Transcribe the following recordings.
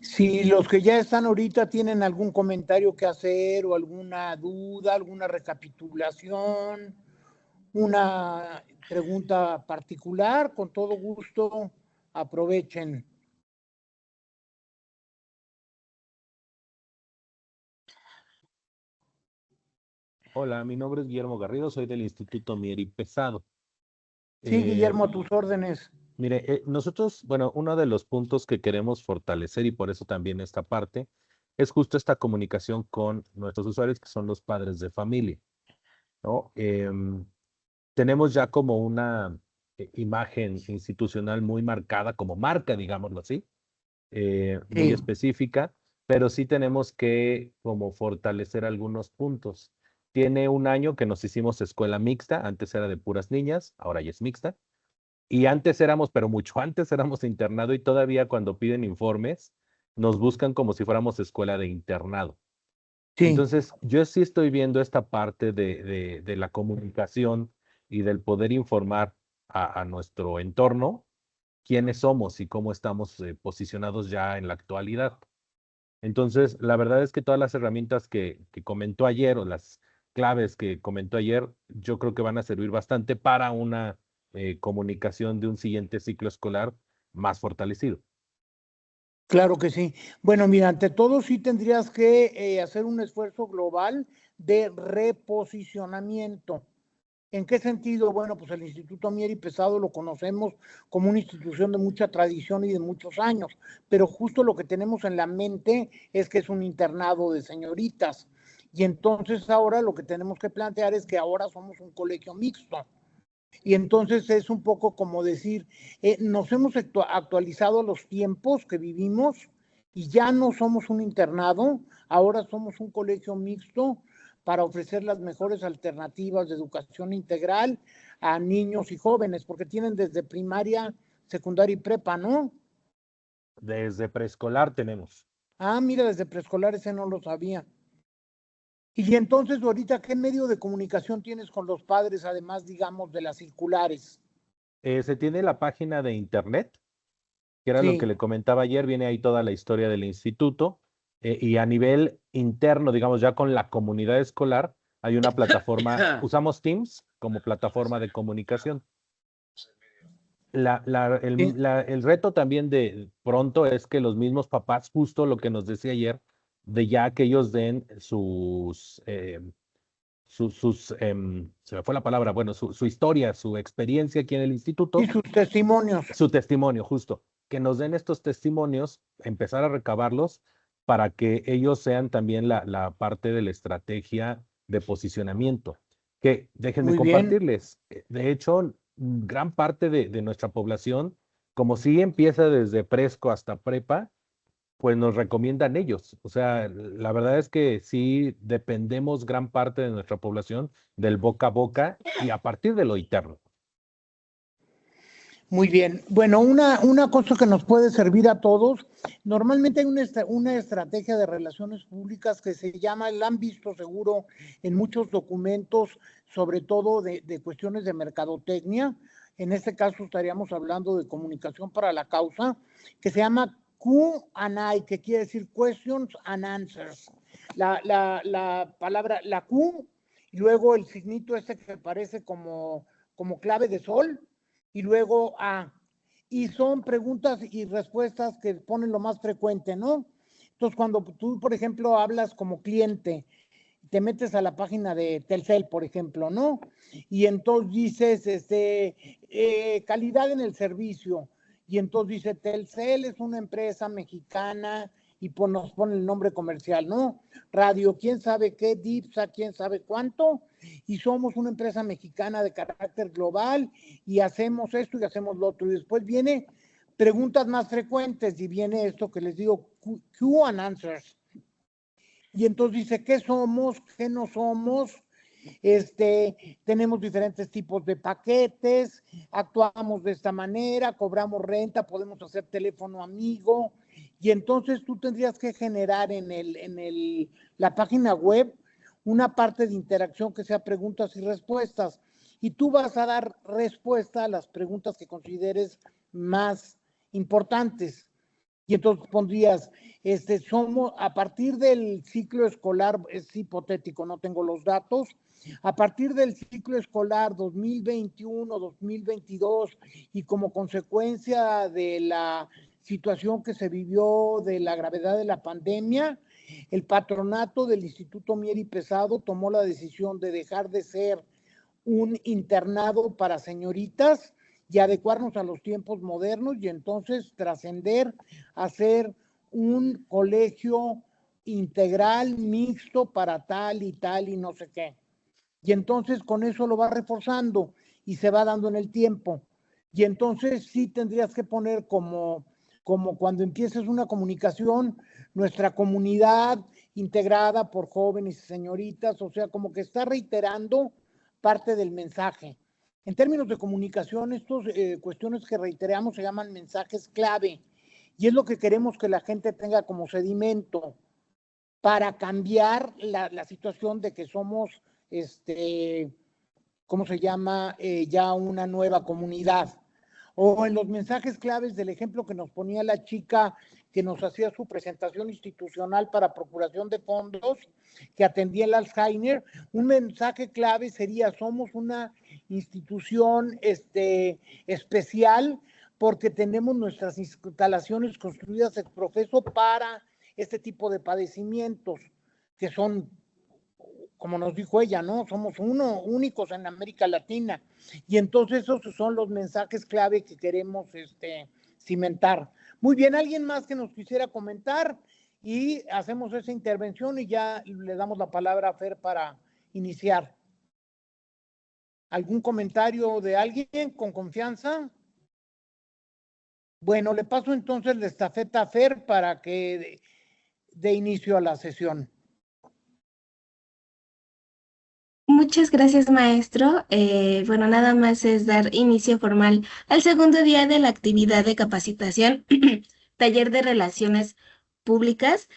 Si los que ya están ahorita tienen algún comentario que hacer o alguna duda, alguna recapitulación, una pregunta particular, con todo gusto aprovechen. Hola, mi nombre es Guillermo Garrido, soy del Instituto Mier y Pesado. Sí, Guillermo, a tus órdenes. Mire, nosotros, bueno, uno de los puntos que queremos fortalecer y por eso también esta parte es justo esta comunicación con nuestros usuarios que son los padres de familia, ¿no? Tenemos ya como una imagen institucional muy marcada, como marca, digámoslo así, muy Sí, específica, pero sí tenemos que como fortalecer algunos puntos. Tiene un año que nos hicimos escuela mixta, antes era de puras niñas, ahora ya es mixta. Y antes éramos, pero mucho antes éramos internado y todavía cuando piden informes nos buscan como si fuéramos escuela de internado. sí. Entonces, yo sí estoy viendo esta parte de la comunicación y del poder informar a nuestro entorno quiénes somos y cómo estamos posicionados ya en la actualidad. Entonces, la verdad es que todas las herramientas que comentó ayer o las claves que comentó ayer, yo creo que van a servir bastante para una comunicación de un siguiente ciclo escolar más fortalecido. Claro que sí. Bueno, mira, ante todo sí tendrías que hacer un esfuerzo global de reposicionamiento. ¿En qué sentido? Bueno, pues el Instituto Mier y Pesado lo conocemos como una institución de mucha tradición y de muchos años, pero justo lo que tenemos en la mente es que es un internado de señoritas. Y entonces ahora lo que tenemos que plantear es que ahora somos un colegio mixto. Y entonces es un poco como decir, nos hemos actualizado los tiempos que vivimos y ya no somos un internado, ahora somos un colegio mixto para ofrecer las mejores alternativas de educación integral a niños y jóvenes, porque tienen desde primaria, secundaria y prepa, ¿no? Desde preescolar tenemos. Ah, mira, desde preescolar ese no lo sabía. Y entonces, ahorita, ¿qué medio de comunicación tienes con los padres, además, digamos, de las circulares? Se tiene la página de internet, que era lo que Sí. le comentaba ayer, viene ahí toda la historia del instituto, y a nivel interno, digamos, ya con la comunidad escolar, hay una plataforma, usamos Teams como plataforma de comunicación. Sí. El reto también de pronto es que los mismos papás, justo lo que nos decía ayer, de ya que ellos den se me fue la palabra, bueno, su historia, su experiencia aquí en el Y instituto, sus testimonios. su testimonio, justo, que nos den estos testimonios, empezar a recabarlos para que ellos sean también la parte de la estrategia de posicionamiento. Que déjenme Muy bien. compartirles, de hecho, gran parte de nuestra población, como sí empieza desde presco hasta prepa, pues nos recomiendan ellos. O sea, la verdad es que sí dependemos gran parte de nuestra población del boca a boca y a partir de lo interno. Muy bien. Bueno, una cosa que nos puede servir a todos, normalmente hay una estrategia de relaciones públicas que se llama, la han visto seguro en muchos documentos, sobre todo de cuestiones de mercadotecnia. En este caso estaríamos hablando de comunicación para la causa, que se llama Q&A, que quiere decir Questions and Answers. La palabra, la Q, y luego el signito este que parece como clave de sol, y luego A. Y son preguntas y respuestas que ponen lo más frecuente, ¿no? Entonces, cuando tú, por ejemplo, hablas como cliente, te metes a la página de Telcel, por ejemplo, ¿no? Y entonces dices, calidad en el servicio. Y entonces dice, Telcel es una empresa mexicana y nos pone el nombre comercial, ¿no? Radio, quién sabe qué, DIPSA, quién sabe cuánto, y somos una empresa mexicana de carácter global y hacemos esto y hacemos lo otro. Y después viene preguntas más frecuentes y viene esto que les digo, Q and answers. Y entonces dice, ¿qué somos? ¿Qué no somos? Tenemos diferentes tipos de paquetes, actuamos de esta manera, cobramos renta, podemos hacer teléfono amigo, y entonces tú tendrías que generar la página web una parte de interacción que sea preguntas y respuestas, y tú vas a dar respuesta a las preguntas que consideres más importantes. Y entonces pondrías, somos, a partir del ciclo escolar, es hipotético, no tengo los datos, a partir del ciclo escolar 2021-2022 y como consecuencia de la situación que se vivió de la gravedad de la pandemia, el patronato del Instituto Mier y Pesado tomó la decisión de dejar de ser un internado para señoritas y adecuarnos a los tiempos modernos y entonces trascender a ser un colegio integral, mixto para tal y no sé qué. Y entonces con eso lo va reforzando y se va dando en el tiempo. Y entonces sí tendrías que poner como cuando empieces una comunicación, nuestra comunidad integrada por jóvenes y señoritas, o sea, como que está reiterando parte del mensaje. En términos de comunicación, estas cuestiones que reiteramos se llaman mensajes clave y es lo que queremos que la gente tenga como sedimento para cambiar la situación de que somos, ¿cómo se llama? Ya una nueva comunidad. O en los mensajes claves del ejemplo que nos ponía la chica que nos hacía su presentación institucional para procuración de fondos, que atendía el Alzheimer, un mensaje clave sería: somos una institución especial porque tenemos nuestras instalaciones construidas ex profeso para este tipo de padecimientos, que son, como nos dijo ella, ¿no? Somos únicos en América Latina. Y entonces esos son los mensajes clave que queremos cimentar. Muy bien, ¿alguien más que nos quisiera comentar? Y hacemos esa intervención y ya le damos la palabra a Fer para iniciar. ¿Algún comentario de alguien con confianza? Bueno, le paso entonces la estafeta a Fer para que dé inicio a la sesión. Muchas gracias, maestro. Bueno, nada más es dar inicio formal al segundo día de la actividad de capacitación, taller de relaciones públicas.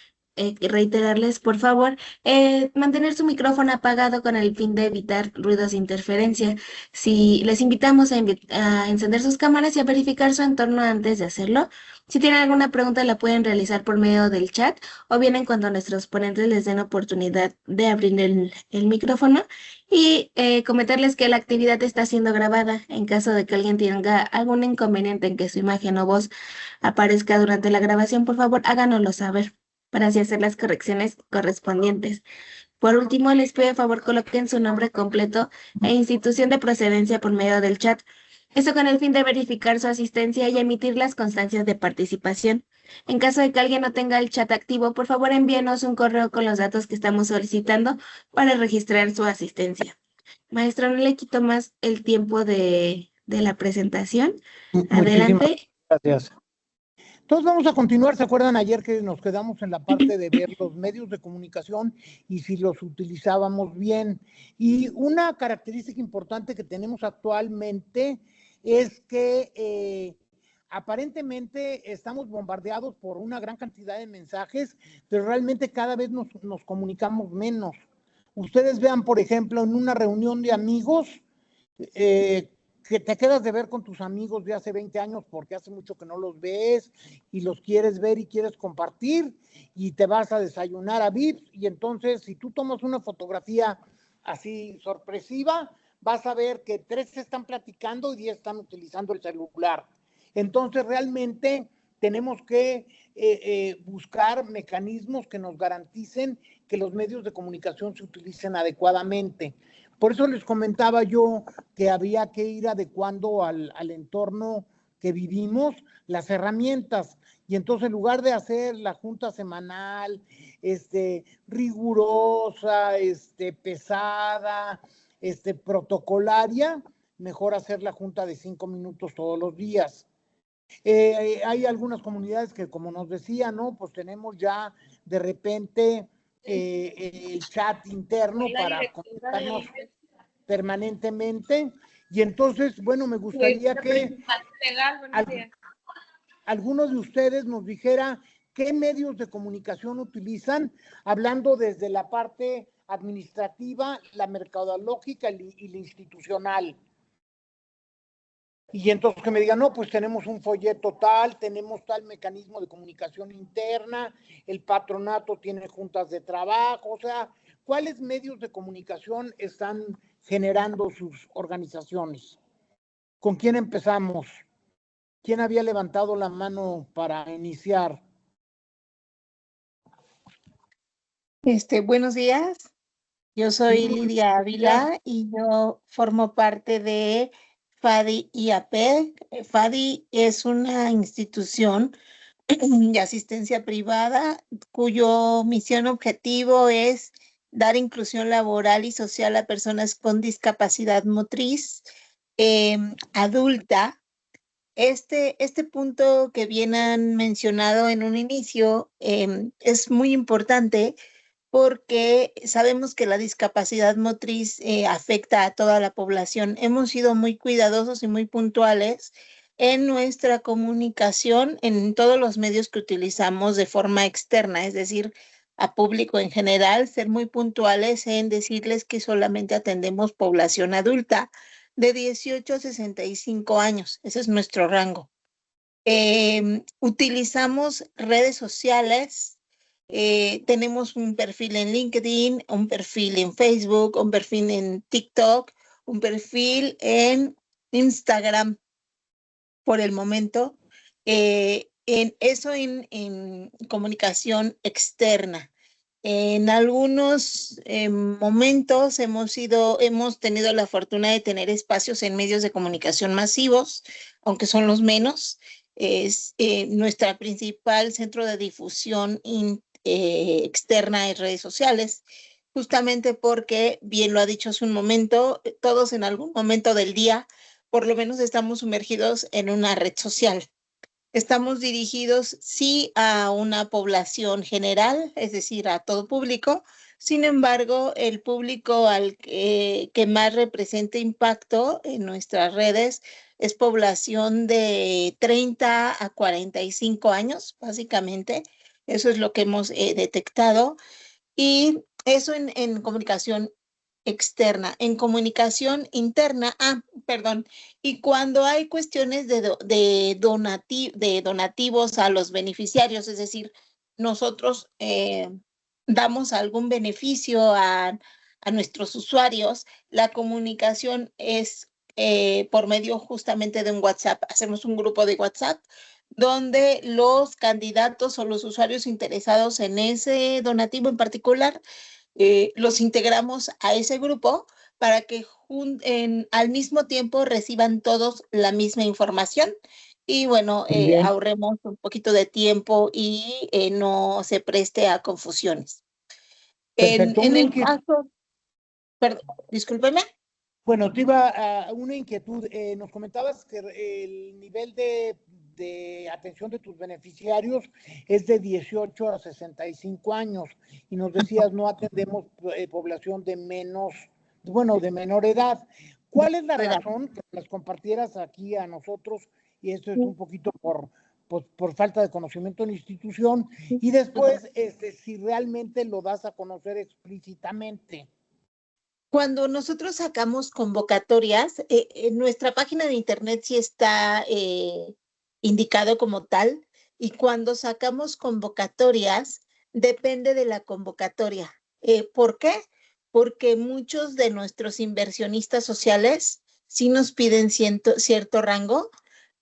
Reiterarles, por favor, mantener su micrófono apagado con el fin de evitar ruidos de interferencia. Si les invitamos a encender sus cámaras y a verificar su entorno antes de hacerlo. Si tienen alguna pregunta, la pueden realizar por medio del chat o bien en cuanto nuestros ponentes les den oportunidad de abrir el micrófono. Y comentarles que la actividad está siendo grabada. En caso de que alguien tenga algún inconveniente en que su imagen o voz aparezca durante la grabación, por favor, háganoslo saber para así hacer las correcciones correspondientes. Por último, les pido de favor coloquen su nombre completo e institución de procedencia por medio del chat. Esto con el fin de verificar su asistencia y emitir las constancias de participación. En caso de que alguien no tenga el chat activo, por favor envíenos un correo con los datos que estamos solicitando para registrar su asistencia. Maestro, no le quito más el tiempo de la presentación. Muchísimas Adelante. gracias. Entonces vamos a continuar. ¿Se acuerdan ayer que nos quedamos en la parte de ver los medios de comunicación y si los utilizábamos bien? Y una característica importante que tenemos actualmente es que aparentemente estamos bombardeados por una gran cantidad de mensajes, pero realmente cada vez nos comunicamos menos. Ustedes vean, por ejemplo, en una reunión de amigos, que te quedas de ver con tus amigos de hace 20 años porque hace mucho que no los ves y los quieres ver y quieres compartir y te vas a desayunar a Vips y entonces si tú tomas una fotografía así sorpresiva, vas a ver que 3 están platicando y 10 están utilizando el celular. Entonces realmente tenemos que buscar mecanismos que nos garanticen que los medios de comunicación se utilicen adecuadamente. Por eso les comentaba yo que había que ir adecuando al entorno que vivimos las herramientas. Y entonces en lugar de hacer la junta semanal, rigurosa, pesada, protocolaria, mejor hacer la junta de 5 minutos todos los días. Hay algunas comunidades que, como nos decía, ¿no? Pues tenemos ya de repente el chat interno para conectarnos permanentemente. Y entonces, bueno, me gustaría que alguno de ustedes nos dijera qué medios de comunicación utilizan, hablando desde la parte administrativa, la mercadológica y la institucional. Y entonces que me digan, no, pues tenemos un folleto tal, tenemos tal mecanismo de comunicación interna, el patronato tiene juntas de trabajo, o sea, ¿cuáles medios de comunicación están generando sus organizaciones? ¿Con quién empezamos? ¿Quién había levantado la mano para iniciar? Buenos días, yo soy Sí, Lidia Ávila y yo formo parte de FADI IAP. FADI es una institución de asistencia privada cuyo misión objetivo es dar inclusión laboral y social a personas con discapacidad motriz adulta. Este punto que bien han mencionado en un inicio es muy importante porque sabemos que la discapacidad motriz afecta a toda la población. Hemos sido muy cuidadosos y muy puntuales en nuestra comunicación en todos los medios que utilizamos de forma externa, es decir, a público en general, ser muy puntuales en decirles que solamente atendemos población adulta de 18 a 65 años. Ese es nuestro rango. Utilizamos redes sociales. Tenemos un perfil en LinkedIn, un perfil en Facebook, un perfil en TikTok, un perfil en Instagram por el momento. En comunicación externa. En algunos momentos hemos tenido la fortuna de tener espacios en medios de comunicación masivos, aunque son los menos. Es nuestra principal centro de difusión externa en redes sociales, justamente porque, bien lo ha dicho hace un momento, todos en algún momento del día, por lo menos estamos sumergidos en una red social. Estamos dirigidos, sí, a una población general, es decir, a todo público. Sin embargo, el público que más representa impacto en nuestras redes es población de 30 a 45 años, básicamente. Eso es lo que hemos detectado. Y eso en comunicación externa. En comunicación interna, perdón, y cuando hay cuestiones de donativos a los beneficiarios, es decir, nosotros damos algún beneficio a nuestros usuarios, la comunicación es por medio justamente de un WhatsApp. Hacemos un grupo de WhatsApp donde los candidatos o los usuarios interesados en ese donativo en particular los integramos a ese grupo para que al mismo tiempo reciban todos la misma información y bueno, ahorremos un poquito de tiempo y no se preste a confusiones. perfecto. En el caso, perdón, discúlpeme. Bueno, te iba a una inquietud. Nos comentabas que el nivel de atención de tus beneficiarios es de 18 a 65 años y nos decías no atendemos población de de menor edad. ¿Cuál es la razón que las compartieras aquí a nosotros? Y esto es un poquito por falta de conocimiento en la institución. Y después, si realmente lo das a conocer explícitamente. Cuando nosotros sacamos convocatorias, en nuestra página de internet sí está indicado como tal, y cuando sacamos convocatorias, depende de la convocatoria. ¿Por qué? Porque muchos de nuestros inversionistas sociales sí nos piden cierto rango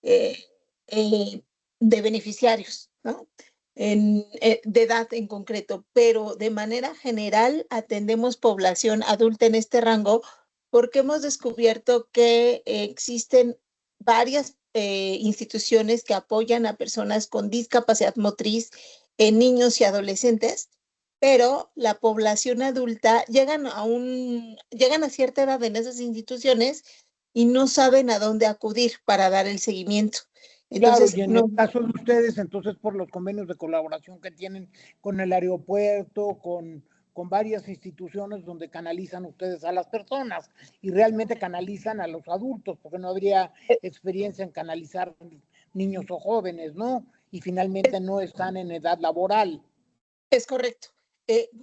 de beneficiarios, ¿no? De edad en concreto, pero de manera general atendemos población adulta en este rango porque hemos descubierto que existen varias instituciones que apoyan a personas con discapacidad motriz, niños y adolescentes, pero la población adulta llegan a cierta edad en esas instituciones y no saben a dónde acudir para dar el seguimiento. Entonces, claro, y en el caso de ustedes, entonces por los convenios de colaboración que tienen con el aeropuerto, con varias instituciones donde canalizan ustedes a las personas y realmente canalizan a los adultos, porque no habría experiencia en canalizar niños o jóvenes, ¿no? Y finalmente no están en edad laboral. Es correcto.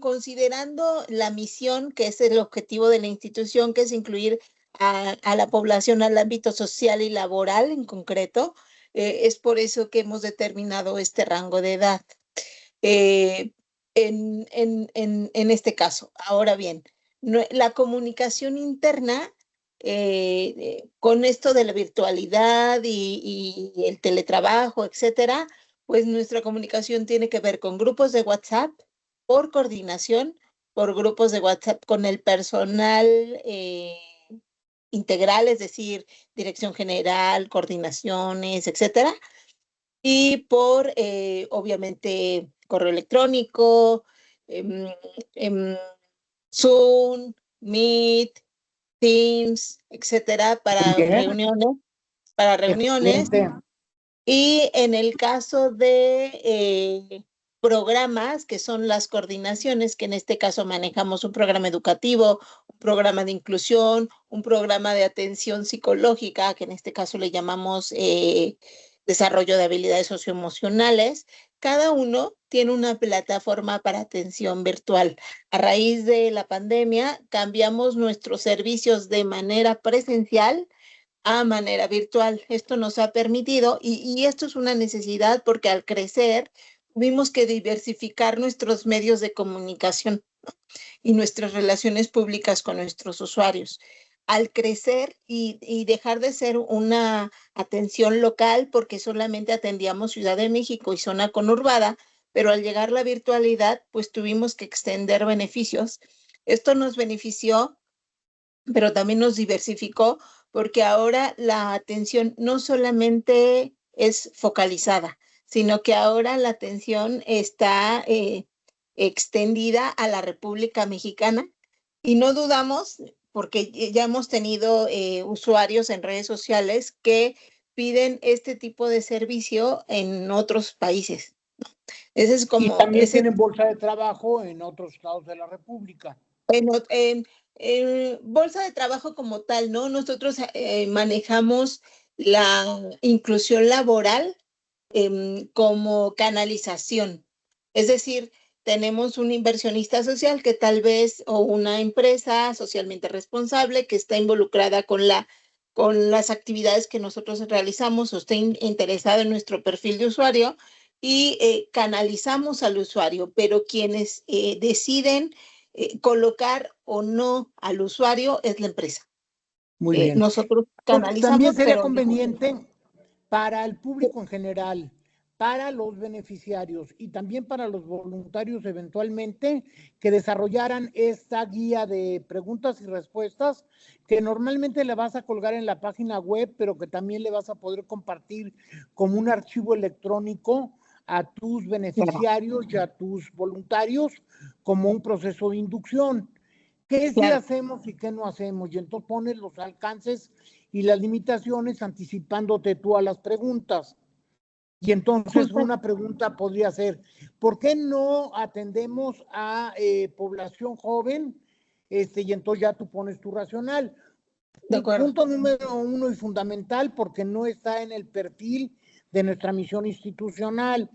Considerando la misión, que es el objetivo de la institución, que es incluir a la población, al ámbito social y laboral en concreto. Es por eso que hemos determinado este rango de edad. eh, en este caso. Ahora bien, la comunicación interna, con esto de la virtualidad y el teletrabajo, etcétera, pues nuestra comunicación tiene que ver con grupos de WhatsApp por coordinación, por grupos de WhatsApp con el personal integral, es decir, dirección general, coordinaciones, etcétera, y por, obviamente, correo electrónico, em, em, Zoom, Meet, Teams, etcétera, Muy bien, para reuniones. excelente. Y en el caso de programas, que son las coordinaciones, que en este caso manejamos un programa educativo, un programa de inclusión, un programa de atención psicológica, que en este caso le llamamos desarrollo de habilidades socioemocionales, cada uno tiene una plataforma para atención virtual. A raíz de la pandemia, cambiamos nuestros servicios de manera presencial a manera virtual. Esto nos ha permitido, y esto es una necesidad porque al crecer tuvimos que diversificar nuestros medios de comunicación y nuestras relaciones públicas con nuestros usuarios. Al crecer y dejar de ser una atención local, porque solamente atendíamos Ciudad de México y zona conurbada, pero al llegar la virtualidad, pues tuvimos que extender beneficios. Esto nos benefició, pero también nos diversificó porque ahora la atención no solamente es focalizada, sino que ahora la atención está extendida a la República Mexicana y no dudamos, porque ya hemos tenido usuarios en redes sociales que piden este tipo de servicio en otros países. Ese es Y como, también tienen bolsa de trabajo en otros estados de la República. en bolsa de trabajo como tal, ¿no? Nosotros manejamos la inclusión laboral como canalización. Es decir, tenemos un inversionista social que tal vez, o una empresa socialmente responsable que está involucrada con las actividades que nosotros realizamos o está interesado en nuestro perfil de usuario y canalizamos al usuario, pero quienes deciden colocar o no al usuario es la empresa. Muy bien. Nosotros Entonces, también canalizamos, sería pero conveniente para el público en general, para los beneficiarios y también para los voluntarios eventualmente que desarrollaran esta guía de preguntas y respuestas que normalmente le vas a colgar en la página web, pero que también le vas a poder compartir como un archivo electrónico a tus beneficiarios y a tus voluntarios como un proceso de inducción. ¿Qué sí claro. hacemos y qué no hacemos? Y entonces pones los alcances y las limitaciones anticipándote tú a las preguntas. Y entonces Justo, una pregunta podría ser, ¿por qué no atendemos a población joven? Y entonces ya tú pones tu racional. de acuerdo. Punto número 1 y fundamental, porque no está en el perfil de nuestra misión institucional.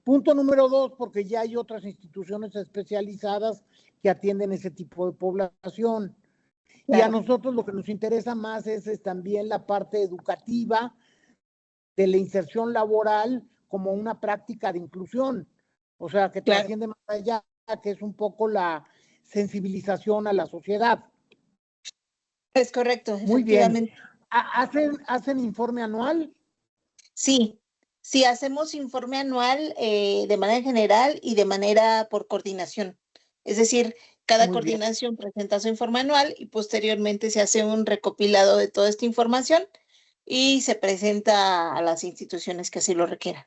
Punto número 2, porque ya hay otras instituciones especializadas que atienden ese tipo de población. Y a Claro. nosotros lo que nos interesa más es también la parte educativa de la inserción laboral como una práctica de inclusión. O sea, que Claro. trasciende más allá, que es un poco la sensibilización a la sociedad. Es correcto, Muy bien. efectivamente. ¿Hacen informe anual? Sí, sí, hacemos informe anual de manera general y de manera por coordinación. Es decir, cada Muy bien. coordinación presenta su informe anual y posteriormente se hace un recopilado de toda esta información y se presenta a las instituciones que así lo requieran.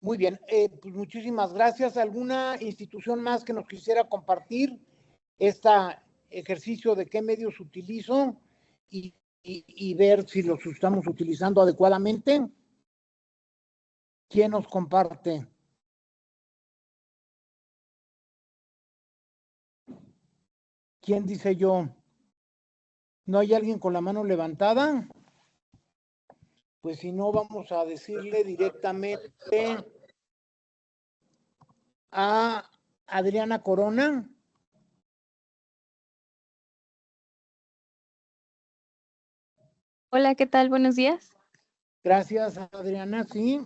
Muy bien. Pues muchísimas gracias. ¿Alguna institución más que nos quisiera compartir este ejercicio de qué medios utilizo y ver si los estamos utilizando adecuadamente? ¿Quién nos comparte? ¿Quién dice yo? ¿No hay alguien con la mano levantada? Pues si no, vamos a decirle directamente a Adriana Corona. Hola, ¿qué tal? Buenos días. Gracias, Adriana. Sí,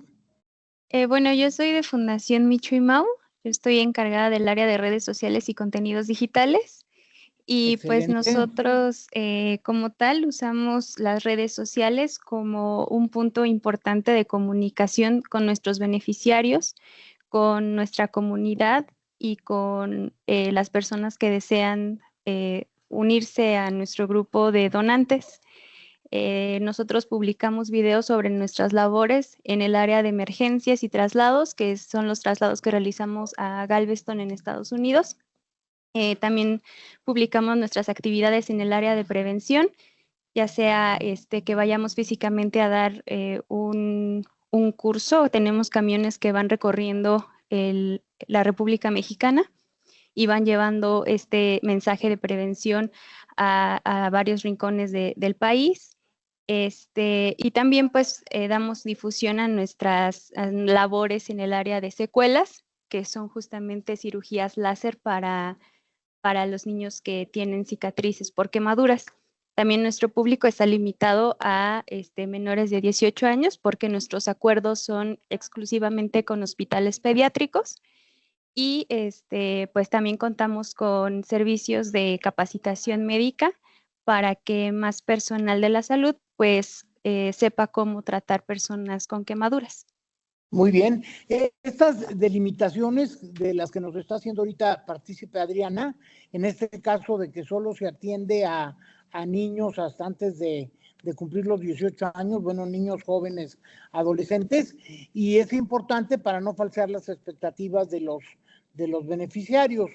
Bueno, yo soy de Fundación Micho y Mau. Yo estoy encargada del área de redes sociales y contenidos digitales. Y pues excelente. nosotros como tal usamos las redes sociales como un punto importante de comunicación con nuestros beneficiarios, con nuestra comunidad y con las personas que desean unirse a nuestro grupo de donantes. Nosotros publicamos videos sobre nuestras labores en el área de emergencias y traslados, que son los traslados que realizamos a Galveston en Estados Unidos. También publicamos nuestras actividades en el área de prevención, ya sea que vayamos físicamente a dar un curso, tenemos camiones que van recorriendo la República Mexicana y van llevando este mensaje de prevención a varios rincones del país. Y también pues damos difusión a nuestras labores en el área de secuelas, que son justamente cirugías láser para los niños que tienen cicatrices por quemaduras. También nuestro público está limitado a menores de 18 años porque nuestros acuerdos son exclusivamente con hospitales pediátricos y pues también contamos con servicios de capacitación médica para que más personal de la salud pues sepa cómo tratar personas con quemaduras. Muy bien. Estas delimitaciones de las que nos está haciendo ahorita partícipe Adriana, en este caso de que solo se atiende a niños hasta antes de cumplir los 18 años, bueno, niños jóvenes, adolescentes, y es importante para no falsear las expectativas de los beneficiarios.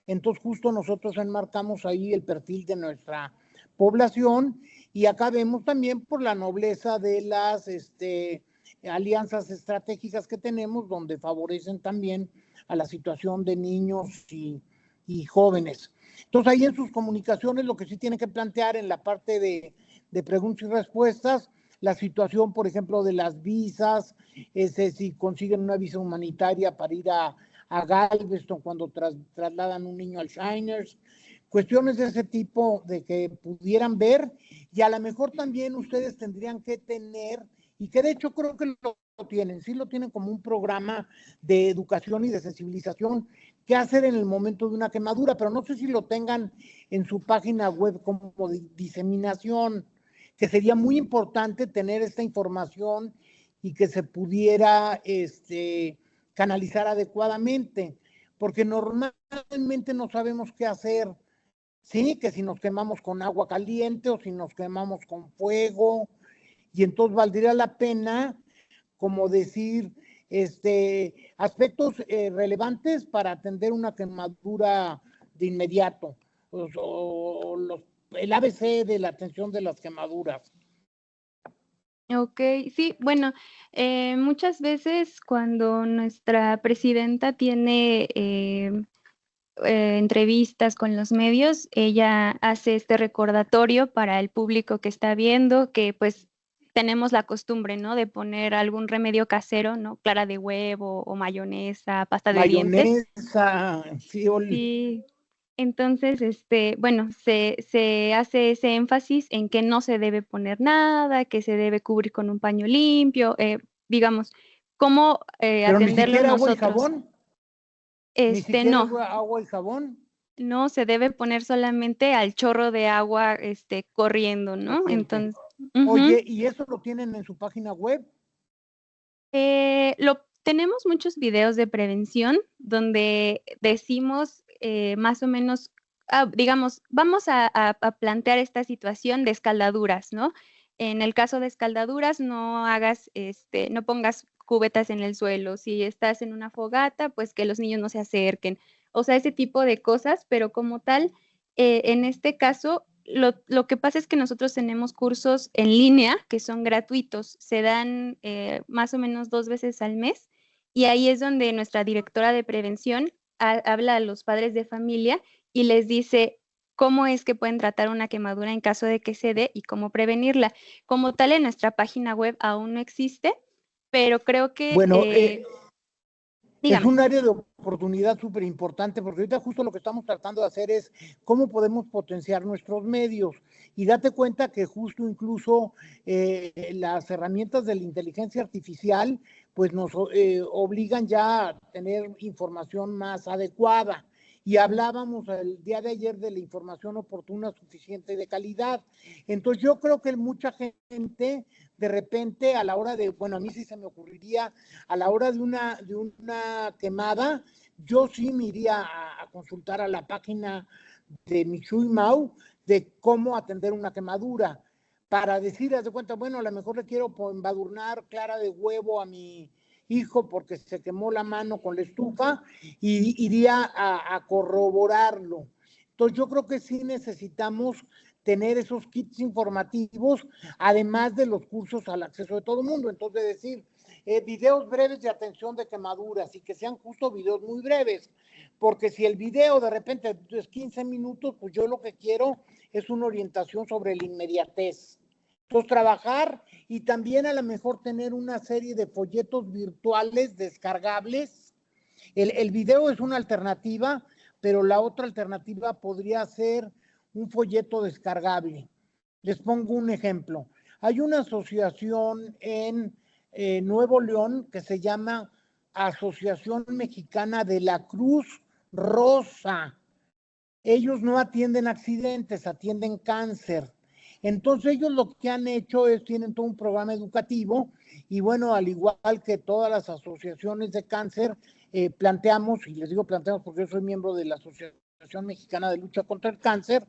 Entonces, justo nosotros enmarcamos ahí el perfil de nuestra población y acá vemos también por la nobleza de las alianzas estratégicas que tenemos donde favorecen también a la situación de niños y jóvenes. Entonces ahí en sus comunicaciones lo que sí tienen que plantear en la parte de preguntas y respuestas, la situación, por ejemplo, de las visas, si consiguen una visa humanitaria para ir a Galveston cuando trasladan un niño al Shiners, cuestiones de ese tipo de que pudieran ver y a lo mejor también ustedes tendrían que tener y que de hecho creo que lo tienen, sí lo tienen como un programa de educación y de sensibilización, qué hacer en el momento de una quemadura, pero no sé si lo tengan en su página web como de diseminación, que sería muy importante tener esta información y que se pudiera canalizar adecuadamente, porque normalmente no sabemos qué hacer, sí, que si nos quemamos con agua caliente o si nos quemamos con fuego, y entonces valdría la pena como decir aspectos relevantes para atender una quemadura de inmediato, el ABC de la atención de las quemaduras. Ok, sí, bueno, muchas veces cuando nuestra presidenta tiene entrevistas con los medios, ella hace este recordatorio para el público que está viendo, que pues tenemos la costumbre, ¿no? De poner algún remedio casero, ¿no? Clara de huevo o mayonesa, pasta de dientes. Mayonesa, sí, Sí. Entonces, bueno, se hace ese énfasis en que no se debe poner nada, que se debe cubrir con un paño limpio, digamos, cómo pero ni atenderlo siquiera agua y nosotros. jabón, ni siquiera No, agua y jabón. no se debe poner solamente al chorro de agua, corriendo, ¿no? Corriente. Entonces, Oye, ¿y eso lo tienen en su página web? tenemos muchos videos de prevención donde decimos más o menos, digamos, vamos a plantear esta situación de escaldaduras, ¿no? En el caso de escaldaduras, no hagas, no pongas cubetas en el suelo. Si estás en una fogata, pues que los niños no se acerquen. O sea, ese tipo de cosas, pero como tal, en este caso, lo que pasa es que nosotros tenemos cursos en línea que son gratuitos, se dan más o menos 2 veces al mes y ahí es donde nuestra directora de prevención habla a los padres de familia y les dice cómo es que pueden tratar una quemadura en caso de que se dé y cómo prevenirla. Como tal, en nuestra página web aún no existe, pero creo que Bueno, Es un área de oportunidad súper importante, porque ahorita justo lo que estamos tratando de hacer es cómo podemos potenciar nuestros medios. Y date cuenta que justo incluso las herramientas de la inteligencia artificial pues nos obligan ya a tener información más adecuada. Y hablábamos el día de ayer de la información oportuna, suficiente y de calidad. Entonces yo creo que mucha gente de repente a la hora de, bueno, a mí sí se me ocurriría, a la hora de una quemada, yo sí me iría a consultar a la página de Michui Mau de cómo atender una quemadura, para decir, haz de cuenta, bueno, a lo mejor le quiero embadurnar clara de huevo a mi hijo porque se quemó la mano con la estufa, y iría a corroborarlo. Entonces yo creo que sí necesitamos tener esos kits informativos, además de los cursos al acceso de todo el mundo. Entonces decir, videos breves de atención de quemaduras, y que sean justo videos muy breves, porque si el video de repente es 15 minutos, pues yo lo que quiero es una orientación sobre la inmediatez. Entonces trabajar, y también a lo mejor tener una serie de folletos virtuales descargables. El video es una alternativa, pero la otra alternativa podría ser un folleto descargable. Les pongo un ejemplo. Hay una asociación en Nuevo León que se llama Asociación Mexicana de la Cruz Rosa. Ellos no atienden accidentes, atienden cáncer. Entonces ellos lo que han hecho es, tienen todo un programa educativo, y bueno, al igual que todas las asociaciones de cáncer, planteamos, y les digo planteamos porque yo soy miembro de la Asociación Mexicana de Lucha contra el Cáncer,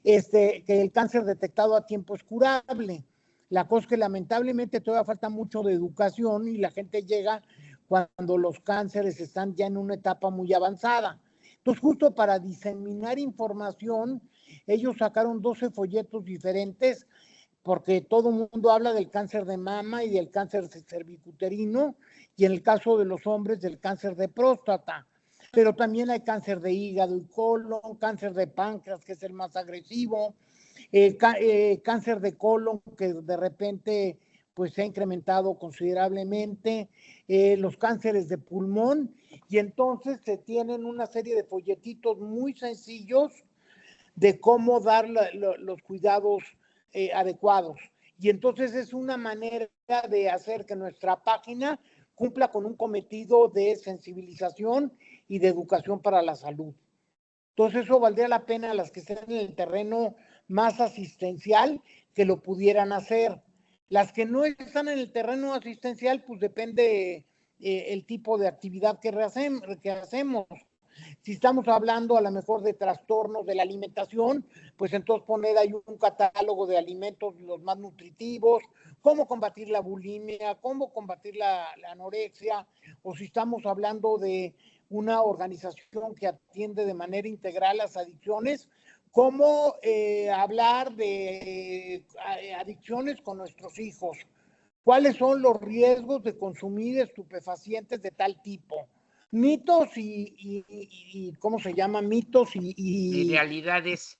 que el cáncer detectado a tiempo es curable. La cosa es que lamentablemente todavía falta mucho de educación, y la gente llega cuando los cánceres están ya en una etapa muy avanzada. Entonces, justo para diseminar información, ellos sacaron 12 folletos diferentes, porque todo el mundo habla del cáncer de mama y del cáncer cervicuterino, y en el caso de los hombres del cáncer de próstata. Pero también hay cáncer de hígado y colon, cáncer de páncreas, que es el más agresivo, cáncer de colon, que de repente pues se ha incrementado considerablemente, los cánceres de pulmón, y entonces se tienen una serie de folletitos muy sencillos de cómo dar los cuidados adecuados. Y entonces es una manera de hacer que nuestra página cumpla con un cometido de sensibilización y de educación para la salud. Entonces eso valdría la pena a las que estén en el terreno más asistencial que lo pudieran hacer. Las que no están en el terreno asistencial, pues depende el tipo de actividad que hacemos. Si estamos hablando a lo mejor de trastornos de la alimentación, pues entonces poner ahí un catálogo de alimentos los más nutritivos, cómo combatir la bulimia, cómo combatir la anorexia, o si estamos hablando de una organización que atiende de manera integral las adicciones, cómo hablar de adicciones con nuestros hijos, cuáles son los riesgos de consumir estupefacientes de tal tipo. Mitos y ¿cómo se llama? Mitos y realidades.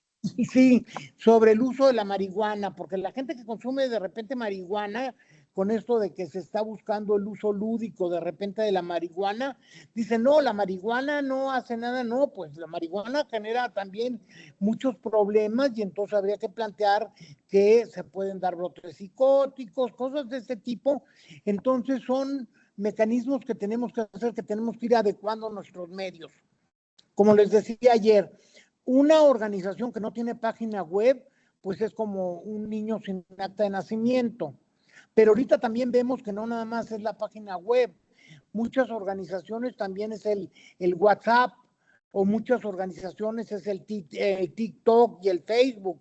Sí, sobre el uso de la marihuana, porque la gente que consume de repente marihuana, con esto de que se está buscando el uso lúdico de repente de la marihuana, dice, no, la marihuana no hace nada. No, pues la marihuana genera también muchos problemas, y entonces habría que plantear que se pueden dar brotes psicóticos, cosas de ese tipo. Entonces son mecanismos que tenemos que hacer, que tenemos que ir adecuando nuestros medios. Como les decía ayer, una organización que no tiene página web, pues es como un niño sin acta de nacimiento. Pero ahorita también vemos que no nada más es la página web. Muchas organizaciones también es el WhatsApp, o muchas organizaciones es el TikTok y el Facebook.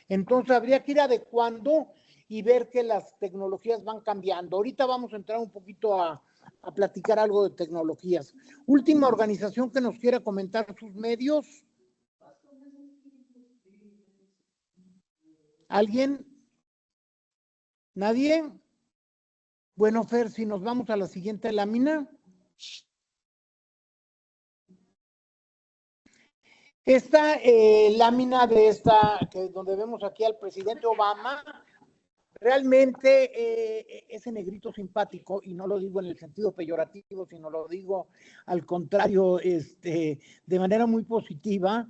Entonces habría que ir adecuando y ver que las tecnologías van cambiando. Ahorita vamos a entrar un poquito a platicar algo de tecnologías. Última organización que nos quiera comentar sus medios. ¿Alguien? ¿Nadie? Bueno, Fer, si nos vamos a la siguiente lámina. Esta lámina de esta, donde vemos aquí al presidente Obama, Realmente ese negrito simpático, y no lo digo en el sentido peyorativo, sino lo digo al contrario, de manera muy positiva,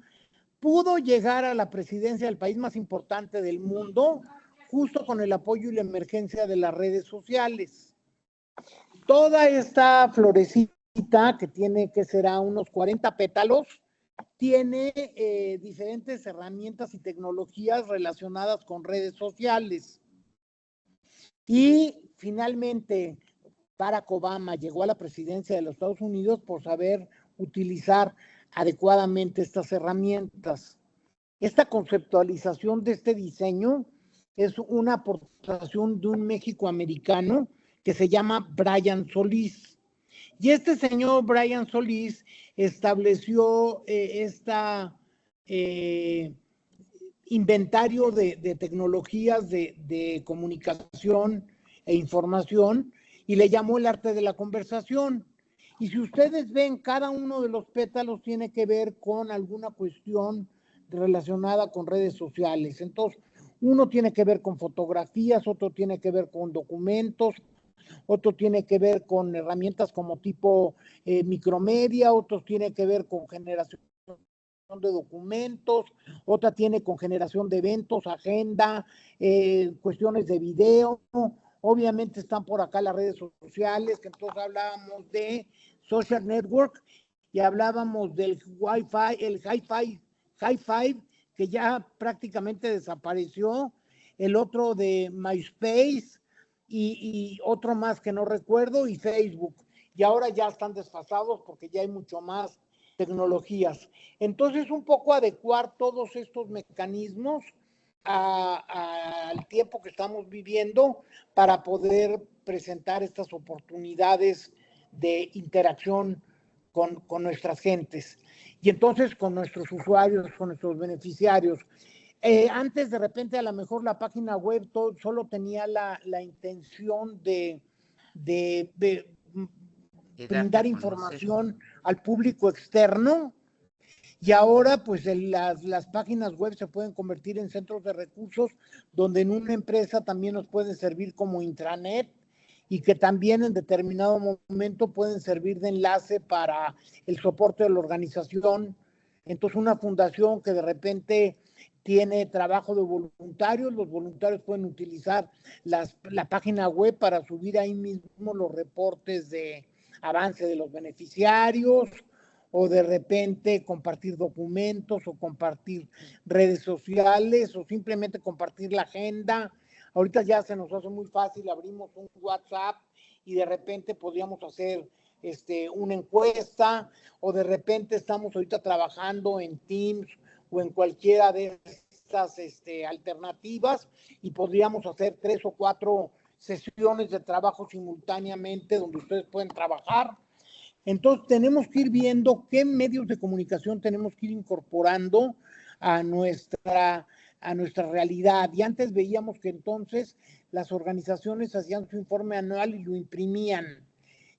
pudo llegar a la presidencia del país más importante del mundo justo con el apoyo y la emergencia de las redes sociales. Toda esta florecita, que tiene, que será unos 40 pétalos, tiene diferentes herramientas y tecnologías relacionadas con redes sociales. Y finalmente, Barack Obama llegó a la presidencia de los Estados Unidos por saber utilizar adecuadamente estas herramientas. Esta conceptualización de este diseño es una aportación de un méxico-americano que se llama Brian Solís. Y este señor Brian Solís estableció inventario de tecnologías de comunicación e información y le llamó el arte de la conversación. Y si ustedes ven, cada uno de los pétalos tiene que ver con alguna cuestión relacionada con redes sociales. Entonces, uno tiene que ver con fotografías, otro tiene que ver con documentos, otro tiene que ver con herramientas como tipo micromedia, otros tiene que ver con generación de documentos, otra tiene con generación de eventos, agenda, cuestiones de video. Obviamente están por acá las redes sociales, que entonces hablábamos de social network y hablábamos del Wi-Fi, el Hi-Fi, que ya prácticamente desapareció, el otro de MySpace y otro más que no recuerdo, y Facebook. Y ahora ya están desfasados porque ya hay mucho más tecnologías. Entonces, un poco adecuar todos estos mecanismos al tiempo que estamos viviendo para poder presentar estas oportunidades de interacción con nuestras gentes. Y entonces con nuestros usuarios, con nuestros beneficiarios. Antes de repente a lo mejor la página web solo tenía la intención de brindar información al público externo, y ahora pues las páginas web se pueden convertir en centros de recursos donde en una empresa también nos pueden servir como intranet y que también en determinado momento pueden servir de enlace para el soporte de la organización. Entonces una fundación que de repente tiene trabajo de voluntarios, los voluntarios pueden utilizar la página web para subir ahí mismo los reportes de avance de los beneficiarios, o de repente compartir documentos, o compartir redes sociales, o simplemente compartir la agenda. Ahorita ya se nos hace muy fácil, abrimos un WhatsApp y de repente podríamos hacer una encuesta, o de repente estamos ahorita trabajando en Teams o en cualquiera de estas alternativas y podríamos hacer 3 o 4 sesiones de trabajo simultáneamente donde ustedes pueden trabajar. Entonces tenemos que ir viendo qué medios de comunicación tenemos que ir incorporando a nuestra realidad. Y antes veíamos que entonces las organizaciones hacían su informe anual y lo imprimían.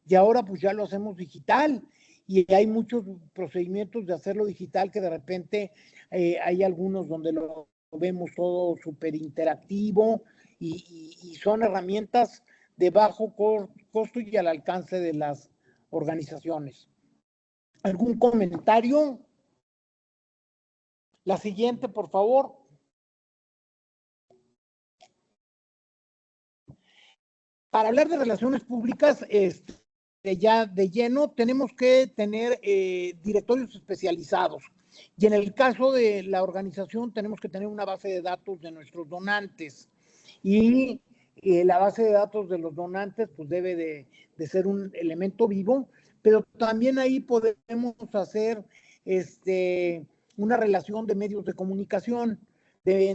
Y ahora pues ya lo hacemos digital. Y hay muchos procedimientos de hacerlo digital que de repente hay algunos donde lo vemos todo súper interactivo y son herramientas de bajo costo y al alcance de las organizaciones. ¿Algún comentario? La siguiente, por favor. Para hablar de relaciones públicas, ya de lleno, tenemos que tener directorios especializados. Y en el caso de la organización, tenemos que tener una base de datos de nuestros donantes. Y la base de datos de los donantes, pues debe de ser un elemento vivo, pero también ahí podemos hacer una relación de medios de comunicación,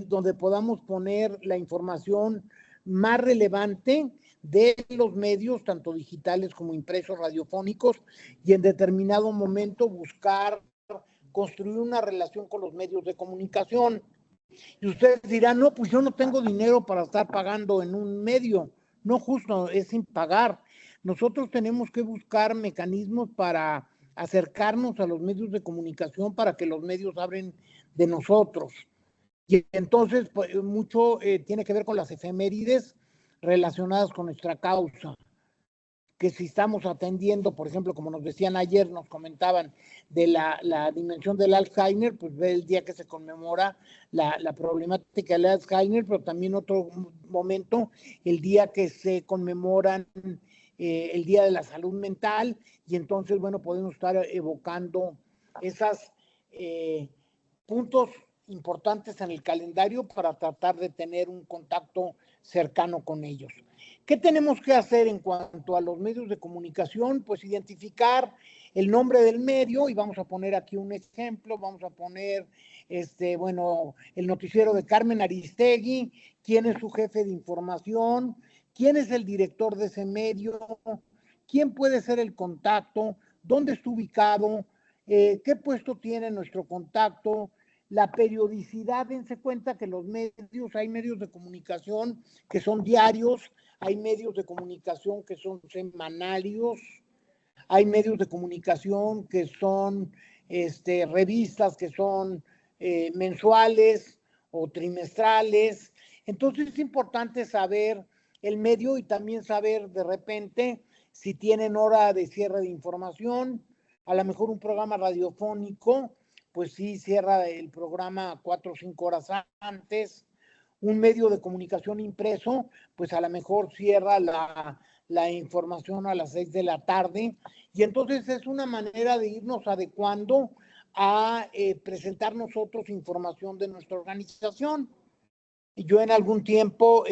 donde podamos poner la información más relevante de los medios, tanto digitales como impresos, radiofónicos, y en determinado momento buscar construir una relación con los medios de comunicación. Y ustedes dirán, no, pues yo no tengo dinero para estar pagando en un medio. No, justo, es sin pagar. Nosotros tenemos que buscar mecanismos para acercarnos a los medios de comunicación para que los medios hablen de nosotros. Y entonces, pues, mucho tiene que ver con las efemérides relacionadas con nuestra causa, que si estamos atendiendo, por ejemplo, como nos decían ayer, nos comentaban de la dimensión del Alzheimer, pues ve el día que se conmemora la problemática del Alzheimer, pero también otro momento, el día que se conmemoran el Día de la Salud Mental, y entonces, bueno, podemos estar evocando esos puntos importantes en el calendario para tratar de tener un contacto cercano con ellos. ¿Qué tenemos que hacer en cuanto a los medios de comunicación? Pues identificar el nombre del medio, y vamos a poner aquí un ejemplo, vamos a poner, bueno, el noticiero de Carmen Aristegui, quién es su jefe de información, quién es el director de ese medio, quién puede ser el contacto, dónde está ubicado, qué puesto tiene nuestro contacto, la periodicidad. Dense cuenta que los medios, hay medios de comunicación que son diarios, hay medios de comunicación que son semanarios, hay medios de comunicación que son revistas que son mensuales o trimestrales. Entonces es importante saber el medio y también saber de repente si tienen hora de cierre de información. A lo mejor un programa radiofónico, pues sí cierra el programa 4 o 5 horas antes. Un medio de comunicación impreso, pues a lo mejor cierra la información a las 6 de la tarde, y entonces es una manera de irnos adecuando a presentar nosotros información de nuestra organización. Yo en algún tiempo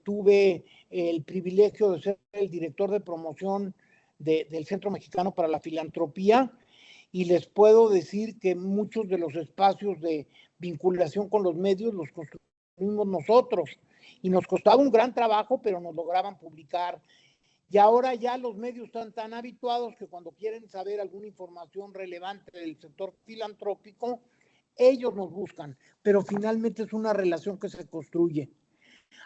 tuve el privilegio de ser el director de promoción del Centro Mexicano para la Filantropía, y les puedo decir que muchos de los espacios de vinculación con los medios los construimos nosotros, y nos costaba un gran trabajo, pero nos lograban publicar. Y ahora ya los medios están tan habituados que cuando quieren saber alguna información relevante del sector filantrópico, ellos nos buscan, pero finalmente es una relación que se construye.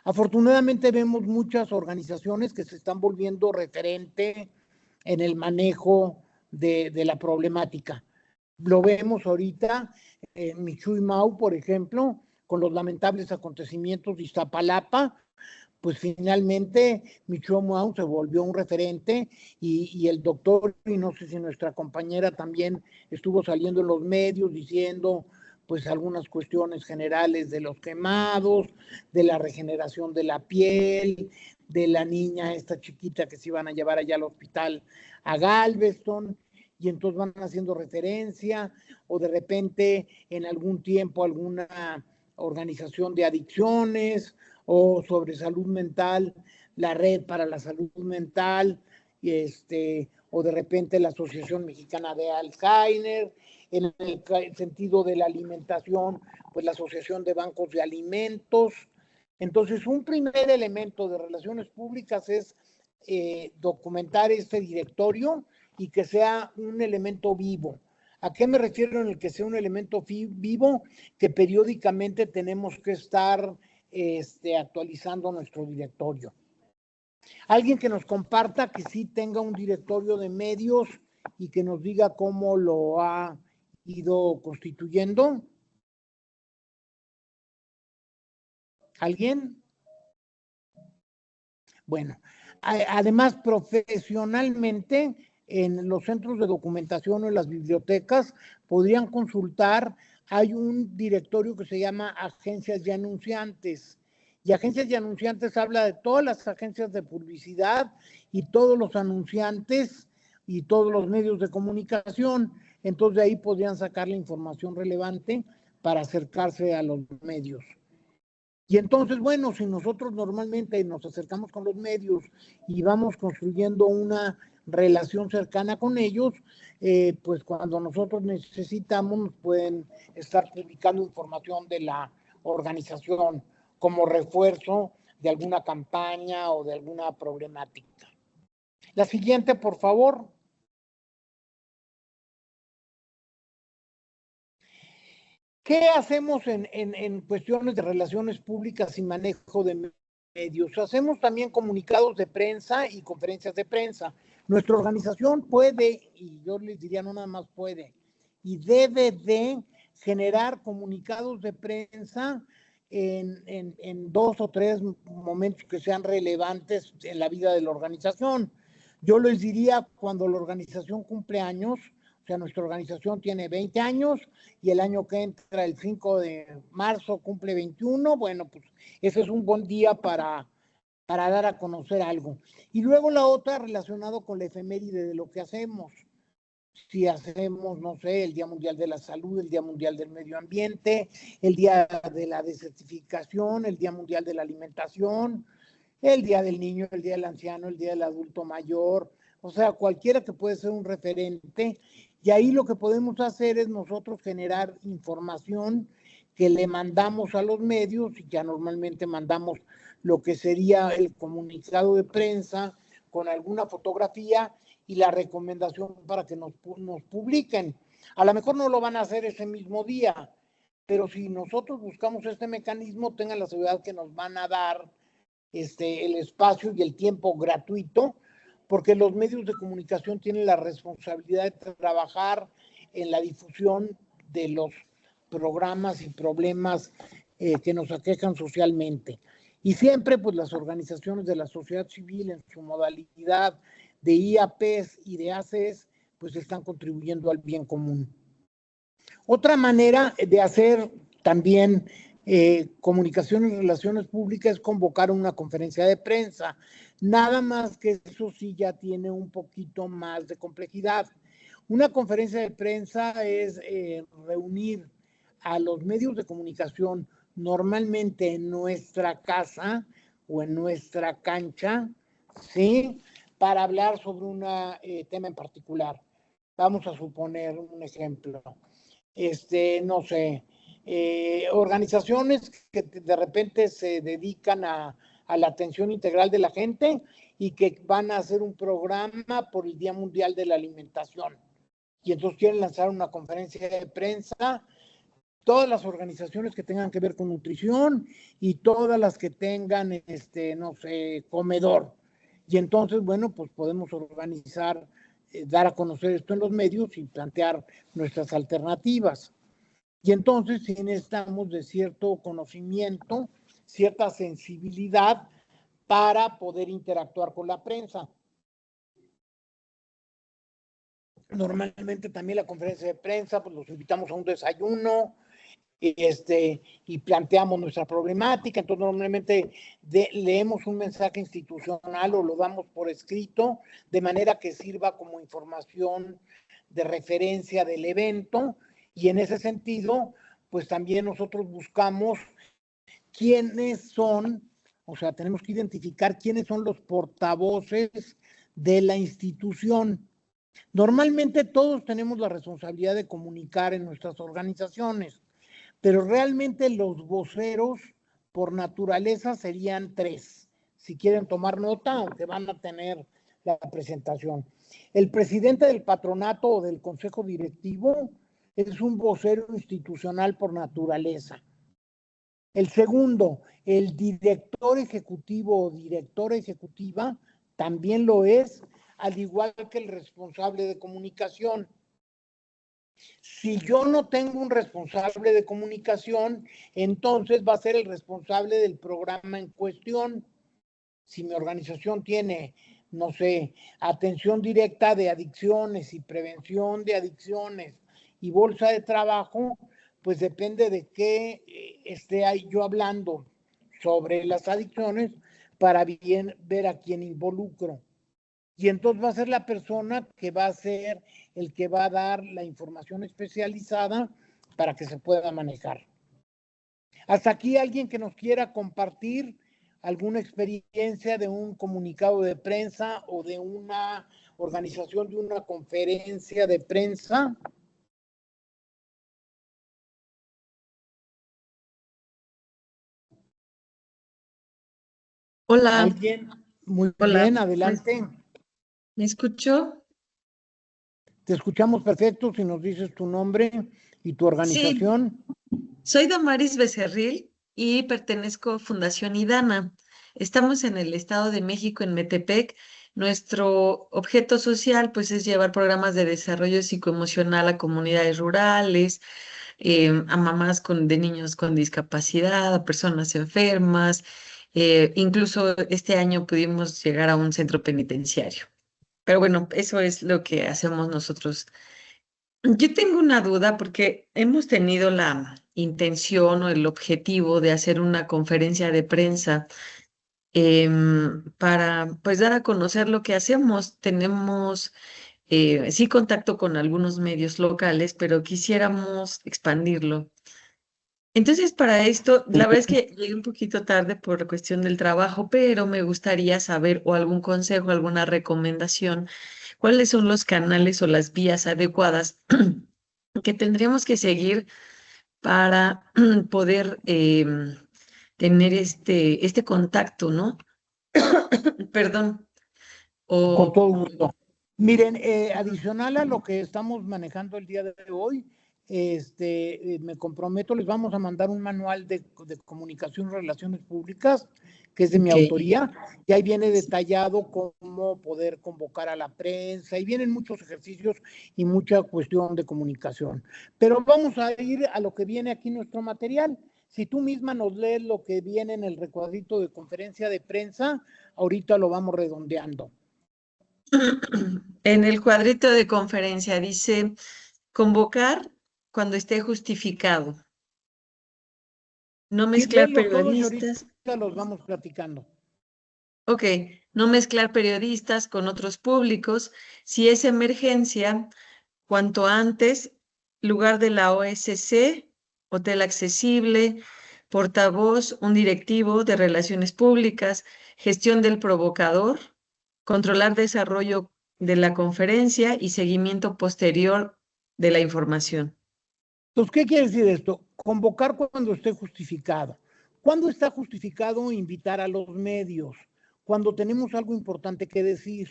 Afortunadamente vemos muchas organizaciones que se están volviendo referente en el manejo de la problemática. Lo vemos ahorita, Michu y Mau, por ejemplo, con los lamentables acontecimientos de Iztapalapa, pues finalmente Michu Mau se volvió un referente, y el doctor, y no sé si nuestra compañera también estuvo saliendo en los medios diciendo pues algunas cuestiones generales de los quemados, de la regeneración de la piel, de la niña esta chiquita que se iban a llevar allá al hospital a Galveston, y entonces van haciendo referencia, o de repente en algún tiempo alguna organización de adicciones, o sobre salud mental, la Red para la Salud Mental, o de repente la Asociación Mexicana de Alzheimer. En el sentido de la alimentación, pues la Asociación de Bancos de Alimentos. Entonces, un primer elemento de relaciones públicas es documentar este directorio y que sea un elemento vivo. ¿A qué me refiero en el que sea un elemento vivo? Que periódicamente tenemos que estar actualizando nuestro directorio. Alguien que nos comparta que sí tenga un directorio de medios y que nos diga cómo lo ha ido constituyendo. ¿Alguien? Bueno, además profesionalmente en los centros de documentación o en las bibliotecas podrían consultar, hay un directorio que se llama Agencias y Anunciantes, y Agencias y Anunciantes habla de todas las agencias de publicidad y todos los anunciantes y todos los medios de comunicación. Entonces de ahí podrían sacar la información relevante para acercarse a los medios. Y entonces, bueno, si nosotros normalmente nos acercamos con los medios y vamos construyendo una relación cercana con ellos, pues cuando nosotros necesitamos nos pueden estar publicando información de la organización como refuerzo de alguna campaña o de alguna problemática. La siguiente, por favor. ¿Qué hacemos en cuestiones de relaciones públicas y manejo de medios? Hacemos también comunicados de prensa y conferencias de prensa. Nuestra organización puede, y yo les diría no nada más puede, y debe de generar comunicados de prensa en 2 o 3 momentos que sean relevantes en la vida de la organización. Yo les diría cuando la organización cumple años, o sea, nuestra organización tiene 20 años y el año que entra, el 5 de marzo, cumple 21, bueno, pues ese es un buen día para dar a conocer algo. Y luego la otra relacionado con la efeméride de lo que hacemos. Si hacemos, no sé, el Día Mundial de la Salud, el Día Mundial del Medio Ambiente, el Día de la Desertificación, el Día Mundial de la Alimentación, el Día del Niño, el Día del Anciano, el Día del Adulto Mayor, o sea, cualquiera que puede ser un referente. Y ahí lo que podemos hacer es nosotros generar información que le mandamos a los medios, y ya normalmente mandamos lo que sería el comunicado de prensa con alguna fotografía y la recomendación para que nos publiquen. A lo mejor no lo van a hacer ese mismo día, pero si nosotros buscamos este mecanismo, tengan la seguridad que nos van a dar el espacio y el tiempo gratuito, porque los medios de comunicación tienen la responsabilidad de trabajar en la difusión de los programas y problemas que nos aquejan socialmente. Y siempre, pues, las organizaciones de la sociedad civil en su modalidad de IAPs y de ACs, pues están contribuyendo al bien común. Otra manera de hacer también comunicación y relaciones públicas es convocar una conferencia de prensa. Nada más que eso sí ya tiene un poquito más de complejidad. Una conferencia de prensa es reunir a los medios de comunicación normalmente en nuestra casa o en nuestra cancha, ¿sí?, para hablar sobre un tema en particular. Vamos a suponer un ejemplo. No sé, organizaciones que de repente se dedican a la atención integral de la gente y que van a hacer un programa por el Día Mundial de la Alimentación. Y entonces quieren lanzar una conferencia de prensa. Todas las organizaciones que tengan que ver con nutrición y todas las que tengan, no sé, comedor. Y entonces, bueno, pues podemos organizar, dar a conocer esto en los medios y plantear nuestras alternativas. Y entonces sí necesitamos de cierto conocimiento, cierta sensibilidad para poder interactuar con la prensa. Normalmente también la conferencia de prensa, pues los invitamos a un desayuno, y planteamos nuestra problemática. Entonces normalmente leemos un mensaje institucional o lo damos por escrito, de manera que sirva como información de referencia del evento, y en ese sentido, pues también nosotros buscamos quiénes son, o sea, tenemos que identificar quiénes son los portavoces de la institución. Normalmente todos tenemos la responsabilidad de comunicar en nuestras organizaciones, pero realmente los voceros por naturaleza serían 3. Si quieren tomar nota, aunque van a tener la presentación. El presidente del patronato o del consejo directivo es un vocero institucional por naturaleza. El segundo, el director ejecutivo o directora ejecutiva también lo es, al igual que el responsable de comunicación. Si yo no tengo un responsable de comunicación, entonces va a ser el responsable del programa en cuestión. Si mi organización tiene, no sé, atención directa de adicciones y prevención de adicciones y bolsa de trabajo, pues depende de qué esté ahí yo hablando sobre las adicciones para bien ver a quién involucro. Y entonces va a ser la persona que va a ser el que va a dar la información especializada para que se pueda manejar. Hasta aquí, alguien que nos quiera compartir alguna experiencia de un comunicado de prensa o de una organización de una conferencia de prensa. Hola. ¿Alguien? Muy Hola. bien, adelante. ¿Me escuchó? Te escuchamos perfecto si nos dices tu nombre y tu organización. Sí. Soy Damaris Becerril y pertenezco a Fundación IDANA. Estamos en el Estado de México, en Metepec. Nuestro objeto social, pues, es llevar programas de desarrollo psicoemocional a comunidades rurales, a mamás de niños con discapacidad, a personas enfermas. Incluso este año pudimos llegar a un centro penitenciario. Pero bueno, eso es lo que hacemos nosotros. Yo tengo una duda porque hemos tenido la intención o el objetivo de hacer una conferencia de prensa para pues dar a conocer lo que hacemos. Tenemos sí contacto con algunos medios locales, pero quisiéramos expandirlo. Entonces, para esto, la verdad es que llegué un poquito tarde por cuestión del trabajo, pero me gustaría saber o algún consejo, alguna recomendación, cuáles son los canales o las vías adecuadas que tendríamos que seguir para poder tener este contacto, ¿no? Perdón. Con todo O, gusto. Miren, adicional a lo que estamos manejando el día de hoy, me comprometo, les vamos a mandar un manual de comunicación y relaciones públicas, que es de mi ok. autoría, y ahí viene detallado cómo poder convocar a la prensa, y vienen muchos ejercicios y mucha cuestión de comunicación. Pero vamos a ir a lo que viene aquí en nuestro material. Si tú misma nos lees lo que viene en el recuadrito de conferencia de prensa, ahorita lo vamos redondeando. En el cuadrito de conferencia dice convocar cuando esté justificado. No Sí, mezclar léelos todos y periodistas. ahorita los vamos platicando. Ok, no mezclar periodistas con otros públicos. Si es emergencia, cuanto antes, lugar de la OSC, hotel accesible, portavoz, un directivo de relaciones públicas, gestión del provocador, controlar desarrollo de la conferencia y seguimiento posterior de la información. Entonces, ¿qué quiere decir esto? Convocar cuando esté justificado. ¿Cuándo está justificado invitar a los medios? Cuando tenemos algo importante que decir.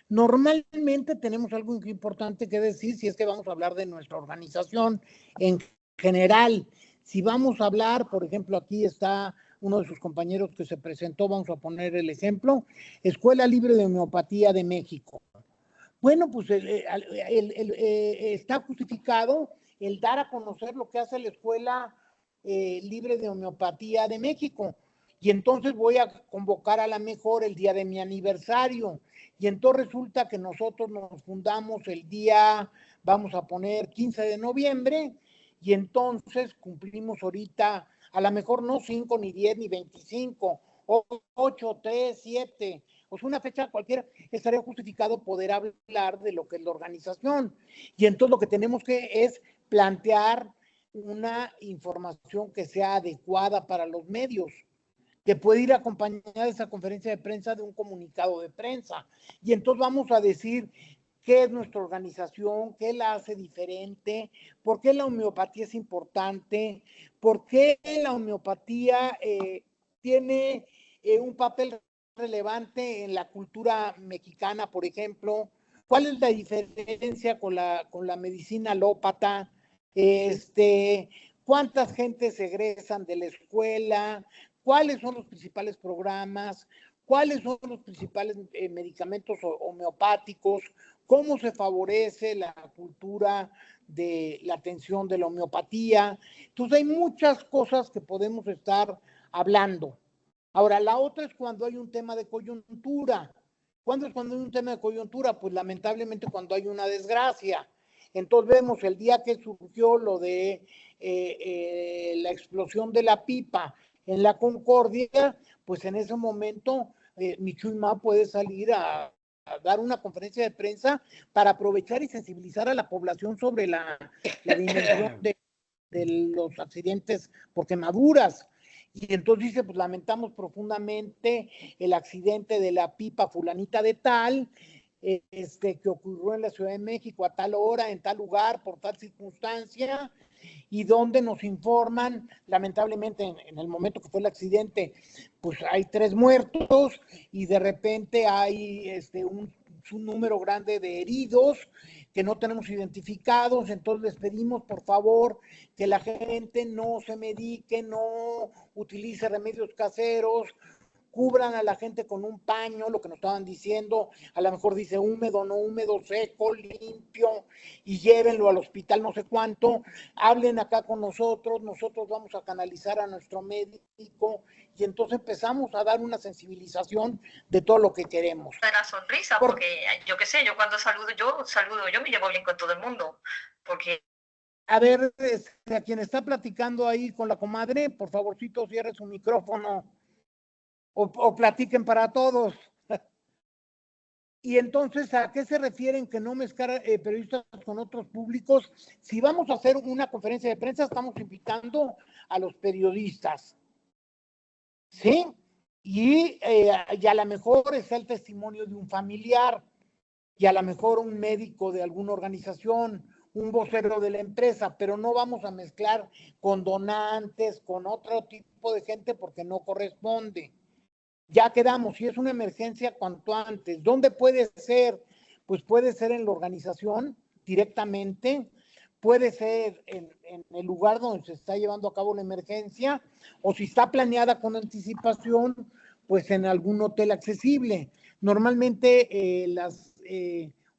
Normalmente tenemos algo importante que decir si es que vamos a hablar de nuestra organización en general. Si vamos a hablar, por ejemplo, aquí está uno de sus compañeros que se presentó, vamos a poner el ejemplo, Escuela Libre de Homeopatía de México. Bueno, pues está justificado el dar a conocer lo que hace la Escuela Libre de Homeopatía de México. Y entonces voy a convocar a la mejor el día de mi aniversario. Y entonces resulta que nosotros nos fundamos el día, vamos a poner 15 de noviembre, y entonces cumplimos ahorita, a lo mejor no 5, ni 10, ni 25, 8, 3, 7, o sea, una fecha cualquiera, estaría justificado poder hablar de lo que es la organización. Y entonces lo que tenemos que es plantear una información que sea adecuada para los medios, que puede ir acompañada de esa conferencia de prensa de un comunicado de prensa. Y entonces vamos a decir qué es nuestra organización, qué la hace diferente, por qué la homeopatía es importante, por qué la homeopatía tiene un papel relevante en la cultura mexicana, por ejemplo, cuál es la diferencia con la medicina alópata, cuántas gentes egresan de la escuela, cuáles son los principales programas, cuáles son los principales medicamentos homeopáticos, cómo se favorece la cultura de la atención de la homeopatía. Entonces hay muchas cosas que podemos estar hablando. Ahora, la otra es cuando hay un tema de coyuntura. ¿Cuándo es cuando hay un tema de coyuntura? Pues lamentablemente cuando hay una desgracia. Entonces vemos el día que surgió lo de la explosión de la pipa en la Concordia, pues en ese momento Michuima puede salir a dar una conferencia de prensa para aprovechar y sensibilizar a la población sobre la dimensión de los accidentes por quemaduras. Y entonces dice, pues lamentamos profundamente el accidente de la pipa fulanita de tal, que ocurrió en la Ciudad de México a tal hora, en tal lugar, por tal circunstancia, y donde nos informan, lamentablemente en el momento que fue el accidente, pues hay 3 muertos y de repente hay un número grande de heridos que no tenemos identificados. Entonces les pedimos por favor que la gente no se medique, no utilice remedios caseros, cubran a la gente con un paño, lo que nos estaban diciendo, a lo mejor dice húmedo, no húmedo, seco, limpio, y llévenlo al hospital no sé cuánto, hablen acá con nosotros vamos a canalizar a nuestro médico, y entonces empezamos a dar una sensibilización de todo lo que queremos. Una sonrisa, porque yo qué sé, yo cuando saludo, yo me llevo bien con todo el mundo, porque... A ver, a quien está platicando ahí con la comadre, por favorcito cierre su micrófono o platiquen para todos. Y entonces, ¿a qué se refieren que no mezclar periodistas con otros públicos? Si vamos a hacer una conferencia de prensa, estamos invitando a los periodistas, ¿sí? Y a lo mejor está el testimonio de un familiar, y a lo mejor un médico de alguna organización, un vocero de la empresa, pero no vamos a mezclar con donantes, con otro tipo de gente porque no corresponde. Ya quedamos, si es una emergencia, cuanto antes. ¿Dónde puede ser? Pues puede ser en la organización directamente, puede ser en el lugar donde se está llevando a cabo la emergencia, o si está planeada con anticipación, pues en algún hotel accesible. Normalmente las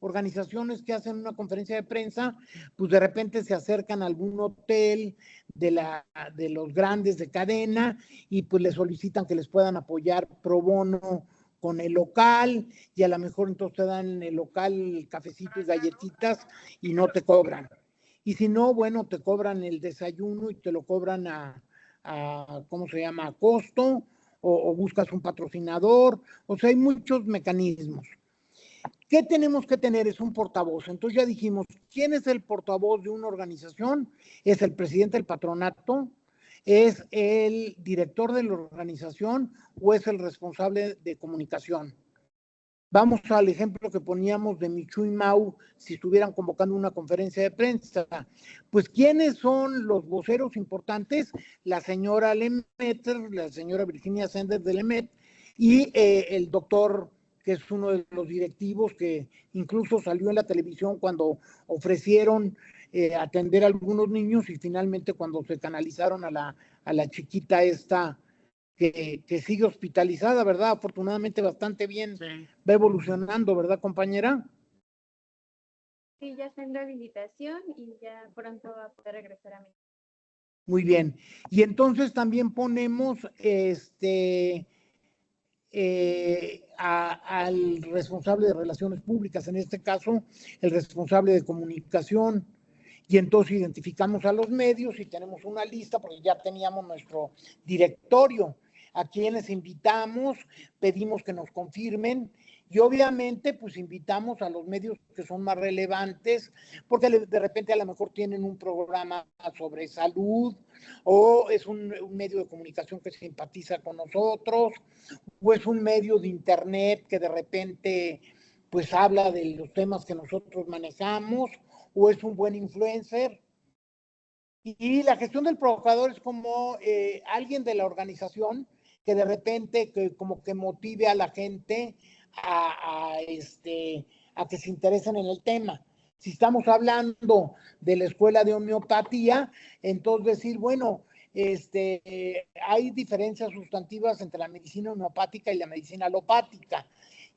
organizaciones que hacen una conferencia de prensa, pues de repente se acercan a algún hotel de los grandes de cadena y pues les solicitan que les puedan apoyar pro bono con el local, y a lo mejor entonces te dan en el local cafecitos y galletitas y no te cobran. Y si no, bueno, te cobran el desayuno y te lo cobran a ¿cómo se llama?, a costo, o buscas un patrocinador. O sea, hay muchos mecanismos. ¿Qué tenemos que tener? Es un portavoz. Entonces ya dijimos, ¿quién es el portavoz de una organización? Es el presidente del patronato, es el director de la organización o es el responsable de comunicación. Vamos al ejemplo que poníamos de Michu y Mau, si estuvieran convocando una conferencia de prensa. Pues, ¿quiénes son los voceros importantes? La señora Lemaitre, la señora Virginia Sender de Lemaitre, y el doctor, que es uno de los directivos que incluso salió en la televisión cuando ofrecieron atender a algunos niños, y finalmente cuando se canalizaron a la chiquita esta, que sigue hospitalizada, ¿verdad? Afortunadamente bastante bien, sí. Va evolucionando, ¿verdad, compañera? Sí, ya está en rehabilitación y ya pronto va a poder regresar a México. Muy bien. Y entonces también ponemos al responsable de relaciones públicas, en este caso, el responsable de comunicación. Y entonces identificamos a los medios y tenemos una lista, porque ya teníamos nuestro directorio, a quienes invitamos, pedimos que nos confirmen, y obviamente pues invitamos a los medios que son más relevantes, porque de repente a lo mejor tienen un programa sobre salud, o es un medio de comunicación que simpatiza con nosotros, o es un medio de internet que de repente pues habla de los temas que nosotros manejamos, o es un buen influencer. Y la gestión del provocador es como alguien de la organización que de repente como que motive a la gente a que se interesen en el tema. Si estamos hablando de la escuela de homeopatía, entonces decir, bueno, hay diferencias sustantivas entre la medicina homeopática y la medicina alopática.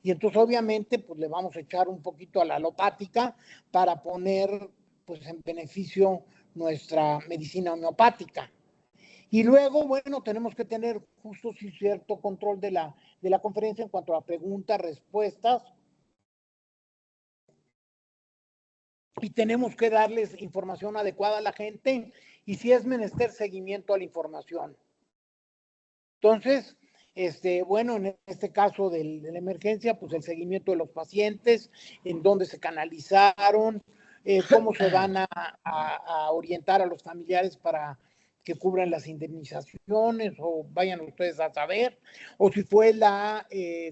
Y entonces obviamente pues le vamos a echar un poquito a la alopática para poner pues en beneficio nuestra medicina homeopática. Y luego, bueno, tenemos que tener justo sí cierto control de la conferencia en cuanto a preguntas, respuestas. Y tenemos que darles información adecuada a la gente, y si es menester, seguimiento a la información. Entonces, bueno, en este caso de la emergencia, pues el seguimiento de los pacientes, en dónde se canalizaron, cómo se van a orientar a los familiares para que cubran las indemnizaciones, o vayan ustedes a saber, o si fue la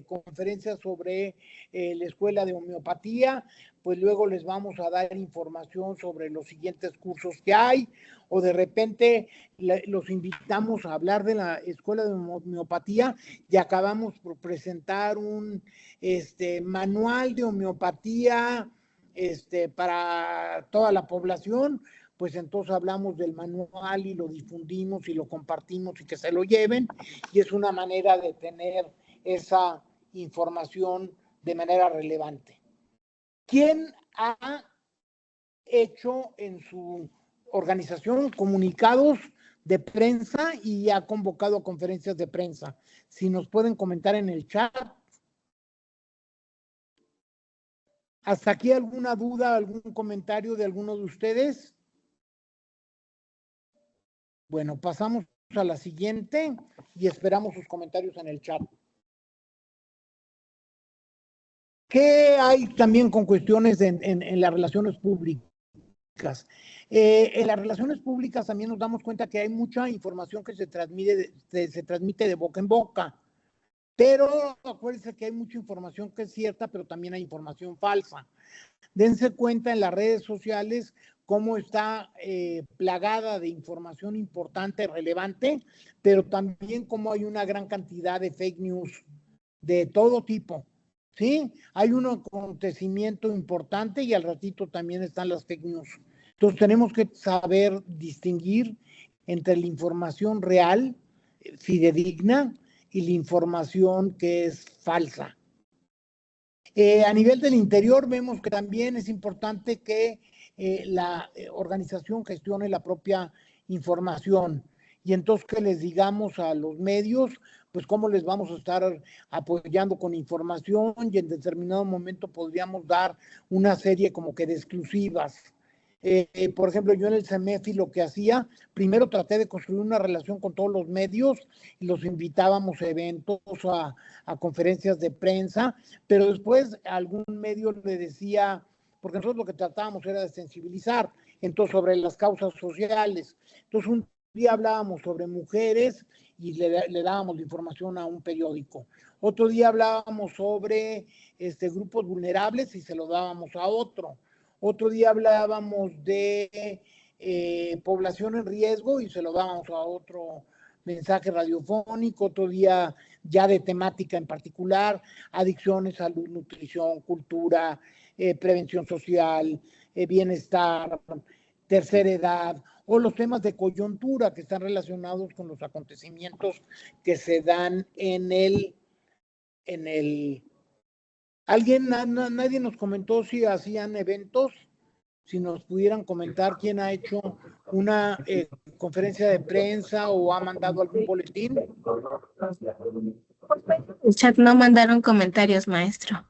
conferencia sobre la escuela de homeopatía, pues luego les vamos a dar información sobre los siguientes cursos que hay, o de repente los invitamos a hablar de la escuela de homeopatía y acabamos por presentar un manual de homeopatía para toda la población. Pues entonces hablamos del manual y lo difundimos y lo compartimos y que se lo lleven, y es una manera de tener esa información de manera relevante. ¿Quién ha hecho en su organización comunicados de prensa y ha convocado a conferencias de prensa? Si nos pueden comentar en el chat. ¿Hasta aquí alguna duda, algún comentario de alguno de ustedes? Bueno, pasamos a la siguiente y esperamos sus comentarios en el chat. ¿Qué hay también con cuestiones en las relaciones públicas? En las relaciones públicas también nos damos cuenta que hay mucha información que se transmite de boca en boca. Pero acuérdense que hay mucha información que es cierta, pero también hay información falsa. Dense cuenta en las redes sociales cómo está plagada de información importante, relevante, pero también cómo hay una gran cantidad de fake news de todo tipo, ¿sí? Hay un acontecimiento importante y al ratito también están las fake news. Entonces tenemos que saber distinguir entre la información real, fidedigna, y la información que es falsa. A nivel del interior vemos que también es importante que la organización gestione la propia información y entonces que les digamos a los medios pues cómo les vamos a estar apoyando con información y en determinado momento podríamos dar una serie como que de exclusivas. Por ejemplo, yo en el CEMEFI lo que hacía, primero traté de construir una relación con todos los medios y los invitábamos a eventos, a conferencias de prensa, pero después algún medio le decía, porque nosotros lo que tratábamos era de sensibilizar, entonces sobre las causas sociales. Entonces un día hablábamos sobre mujeres y le dábamos la información a un periódico. Otro día hablábamos sobre grupos vulnerables y se lo dábamos a otro. Otro día hablábamos de población en riesgo y se lo dábamos a otro mensaje radiofónico. Otro día ya de temática en particular, adicciones, salud, nutrición, cultura, prevención social, bienestar, tercera edad, o los temas de coyuntura que están relacionados con los acontecimientos que se dan en el nadie nos comentó si hacían eventos, si nos pudieran comentar quién ha hecho una conferencia de prensa o ha mandado algún boletín. El chat no mandaron comentarios, maestro.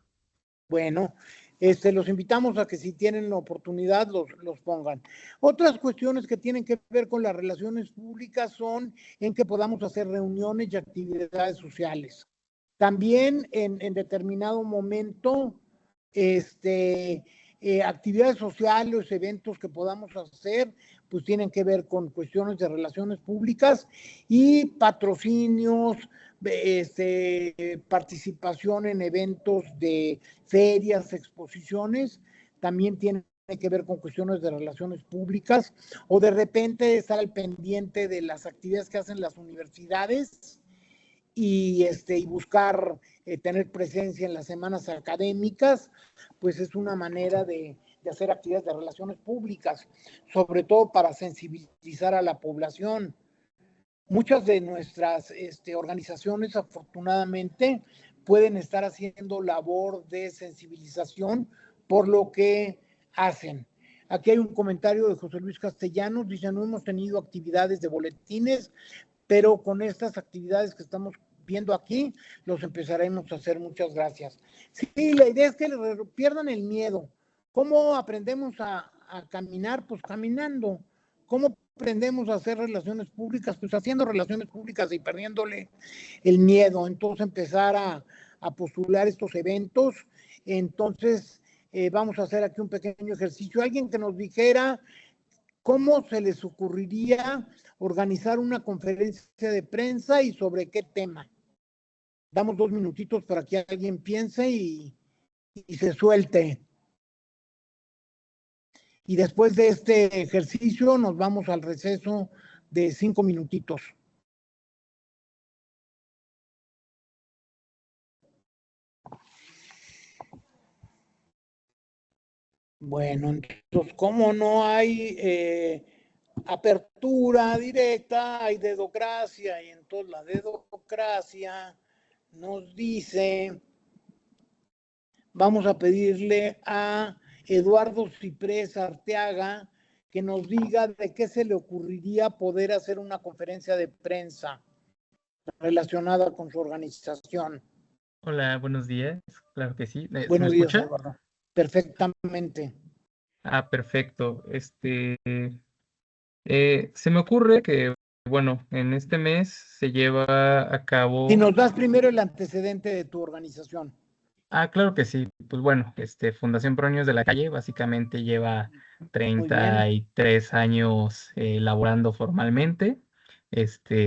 Bueno, los invitamos a que si tienen la oportunidad los pongan. Otras cuestiones que tienen que ver con las relaciones públicas son en que podamos hacer reuniones y actividades sociales. También en determinado momento, actividades sociales, eventos que podamos hacer, pues tienen que ver con cuestiones de relaciones públicas y patrocinios, participación en eventos de ferias, exposiciones, también tienen que ver con cuestiones de relaciones públicas, o de repente estar al pendiente de las actividades que hacen las universidades y buscar tener presencia en las semanas académicas, pues es una manera de hacer actividades de relaciones públicas, sobre todo para sensibilizar a la población. Muchas de nuestras organizaciones, afortunadamente, pueden estar haciendo labor de sensibilización por lo que hacen. Aquí hay un comentario de José Luis Castellanos, dice, no hemos tenido actividades de boletines, pero con estas actividades que estamos viendo aquí, los empezaremos a hacer. Muchas gracias. Sí, la idea es que pierdan el miedo. ¿Cómo aprendemos a caminar? Pues caminando. ¿Cómo aprendemos a hacer relaciones públicas? Pues haciendo relaciones públicas y perdiéndole el miedo. Entonces empezar a postular estos eventos. Entonces vamos a hacer aquí un pequeño ejercicio. Alguien que nos dijera ¿cómo se les ocurriría organizar una conferencia de prensa y sobre qué tema? Damos 2 minutitos para que alguien piense y se suelte. Y después de este ejercicio nos vamos al receso de 5 minutitos. Bueno, entonces, como no hay apertura directa, hay dedocracia, y entonces la dedocracia nos dice, vamos a pedirle a Eduardo Ciprés Arteaga que nos diga de qué se le ocurriría poder hacer una conferencia de prensa relacionada con su organización. Hola, buenos días. Claro que sí. ¿Se me Buenos días, escucha? Eduardo. Perfectamente. Ah, perfecto. Se me ocurre que, bueno, en este mes se lleva a cabo. Si nos das primero el antecedente de tu organización. Ah, claro que sí. Pues bueno, Fundación Pro Niños de la Calle básicamente lleva 33 años laborando formalmente.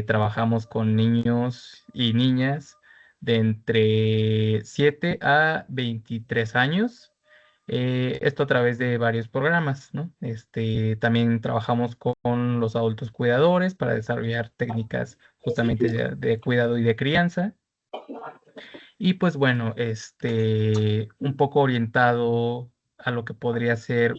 Trabajamos con niños y niñas de entre 7 a 23 años. Esto a través de varios programas, ¿no? También trabajamos con los adultos cuidadores para desarrollar técnicas justamente de cuidado y de crianza. Y pues bueno, un poco orientado a lo que podría ser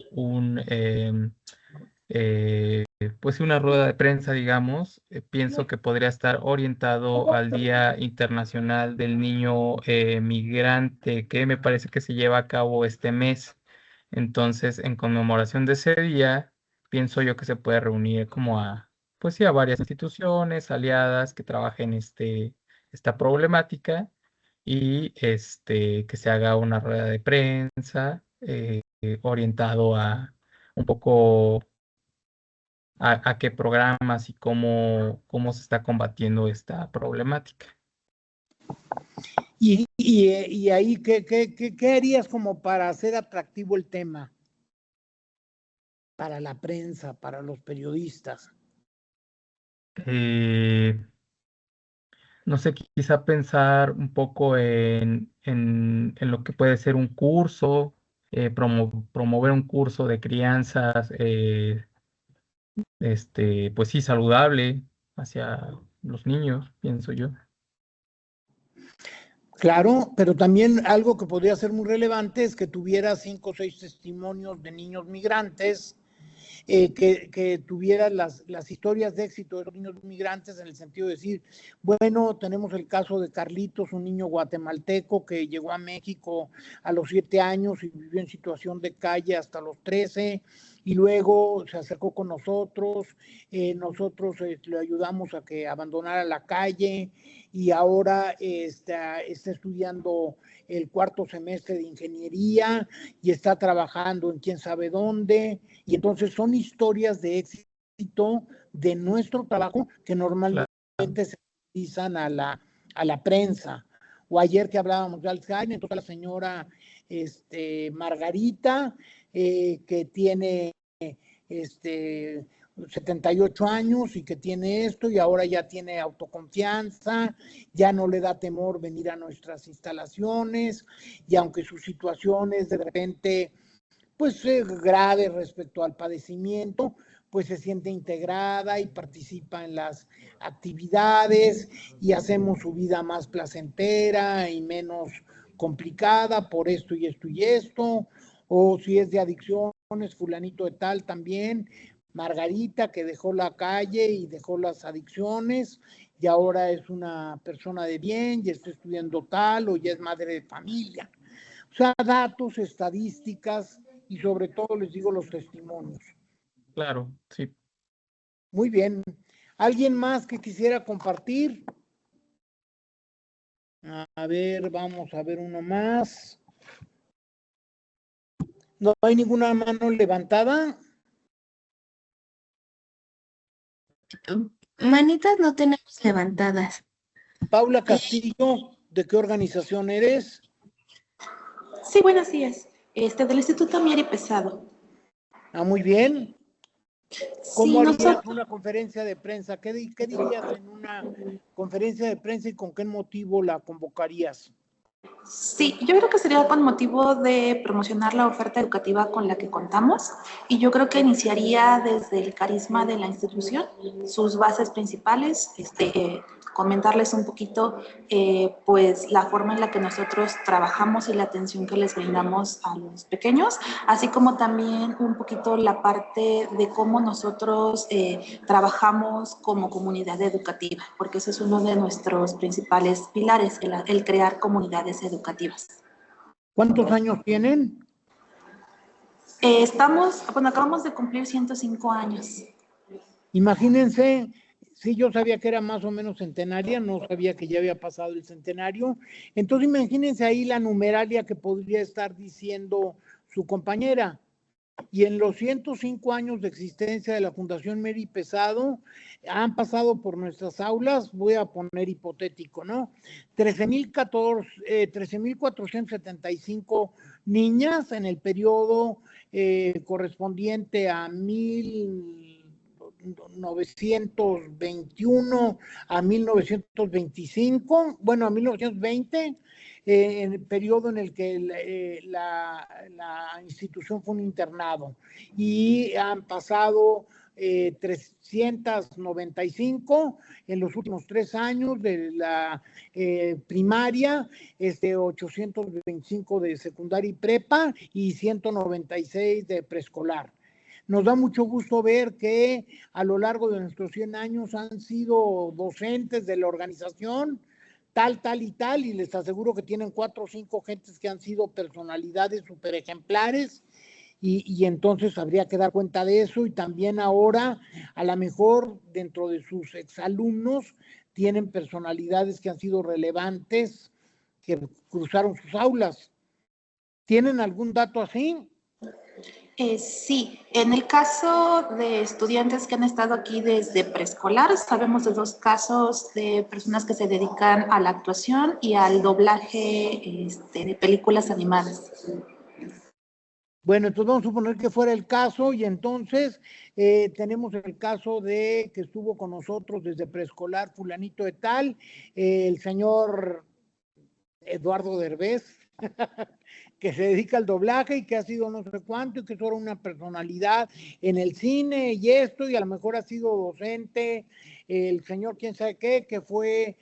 pues una rueda de prensa, digamos. Pienso que podría estar orientado al Día Internacional del Niño Migrante, que me parece que se lleva a cabo este mes. Entonces, en conmemoración de ese día, pienso yo que se puede reunir como pues sí, a varias instituciones aliadas que trabajen esta problemática y que se haga una rueda de prensa orientado a un poco a qué programas y cómo se está combatiendo esta problemática. Y ahí, ¿qué harías como para hacer atractivo el tema? Para la prensa, para los periodistas. No sé, quizá pensar un poco en lo que puede ser un curso, promover un curso de crianzas, pues sí, saludable hacia los niños, pienso yo. Claro, pero también algo que podría ser muy relevante es que tuviera 5 o 6 testimonios de niños migrantes, que tuviera las historias de éxito de los niños migrantes, en el sentido de decir, bueno, tenemos el caso de Carlitos, un niño guatemalteco que llegó a México a los 7 años y vivió en situación de calle hasta los 13, y luego se acercó con nosotros, nosotros le ayudamos a que abandonara la calle, y ahora está estudiando el 4º semestre de ingeniería y está trabajando en quién sabe dónde, y entonces son historias de éxito de nuestro trabajo que normalmente se utilizan a la prensa. O ayer que hablábamos de Alzheimer, entonces la señora Margarita, que tiene 78 años y que tiene esto, y ahora ya tiene autoconfianza, ya no le da temor venir a nuestras instalaciones, y aunque su situación es de repente pues grave respecto al padecimiento, pues se siente integrada y participa en las actividades, y hacemos su vida más placentera y menos complicada por esto y esto y esto. O si es de adicciones, fulanito de tal también, Margarita, que dejó la calle y dejó las adicciones y ahora es una persona de bien y está estudiando tal, o ya es madre de familia. O sea, datos, estadísticas y sobre todo les digo los testimonios. Claro, sí. Muy bien. ¿Alguien más que quisiera compartir? A ver, vamos a ver uno más. ¿No hay ninguna mano levantada? Manitas no tenemos levantadas. Paula Castillo, ¿de qué organización eres? Sí, buenos días. Del Instituto Mieri Pesado. Ah, muy bien. ¿Cómo Sí, harías una conferencia de prensa? ¿Qué dirías en una conferencia de prensa y con qué motivo la convocarías? Sí, yo creo que sería con motivo de promocionar la oferta educativa con la que contamos, y yo creo que iniciaría desde el carisma de la institución, sus bases principales, comentarles un poquito pues la forma en la que nosotros trabajamos y la atención que les brindamos a los pequeños, así como también un poquito la parte de cómo nosotros trabajamos como comunidad educativa, porque ese es uno de nuestros principales pilares, el crear comunidades educativas. ¿Cuántos años tienen? Acabamos de cumplir 105 años. Imagínense, sí, yo sabía que era más o menos centenaria, no sabía que ya había pasado el centenario. Entonces imagínense ahí la numeralia que podría estar diciendo su compañera. Y en los 105 años de existencia de la Fundación Mary Pesado, han pasado por nuestras aulas, voy a poner hipotético, ¿no? 13,475 niñas en el periodo correspondiente a 1921 a 1925, bueno, a 1920, en el periodo en el que la institución fue un internado, y han pasado 395 en los últimos 3 años de la primaria, 825 de secundaria y prepa y 196 de preescolar. Nos da mucho gusto ver que a lo largo de nuestros 100 años han sido docentes de la organización, tal, y les aseguro que tienen 4 o 5 gentes que han sido personalidades súper ejemplares, y entonces habría que dar cuenta de eso, y también ahora, a lo mejor, dentro de sus exalumnos, tienen personalidades que han sido relevantes, que cruzaron sus aulas. ¿Tienen algún dato así? Sí, en el caso de estudiantes que han estado aquí desde preescolar, sabemos de 2 casos de personas que se dedican a la actuación y al doblaje de películas animadas. Bueno, entonces vamos a suponer que fuera el caso, y entonces tenemos el caso de que estuvo con nosotros desde preescolar fulanito de tal, el señor Eduardo Derbez, que se dedica al doblaje y que ha sido no sé cuánto, y que es ahora una personalidad en el cine y esto, y a lo mejor ha sido docente, el señor quién sabe qué, que fue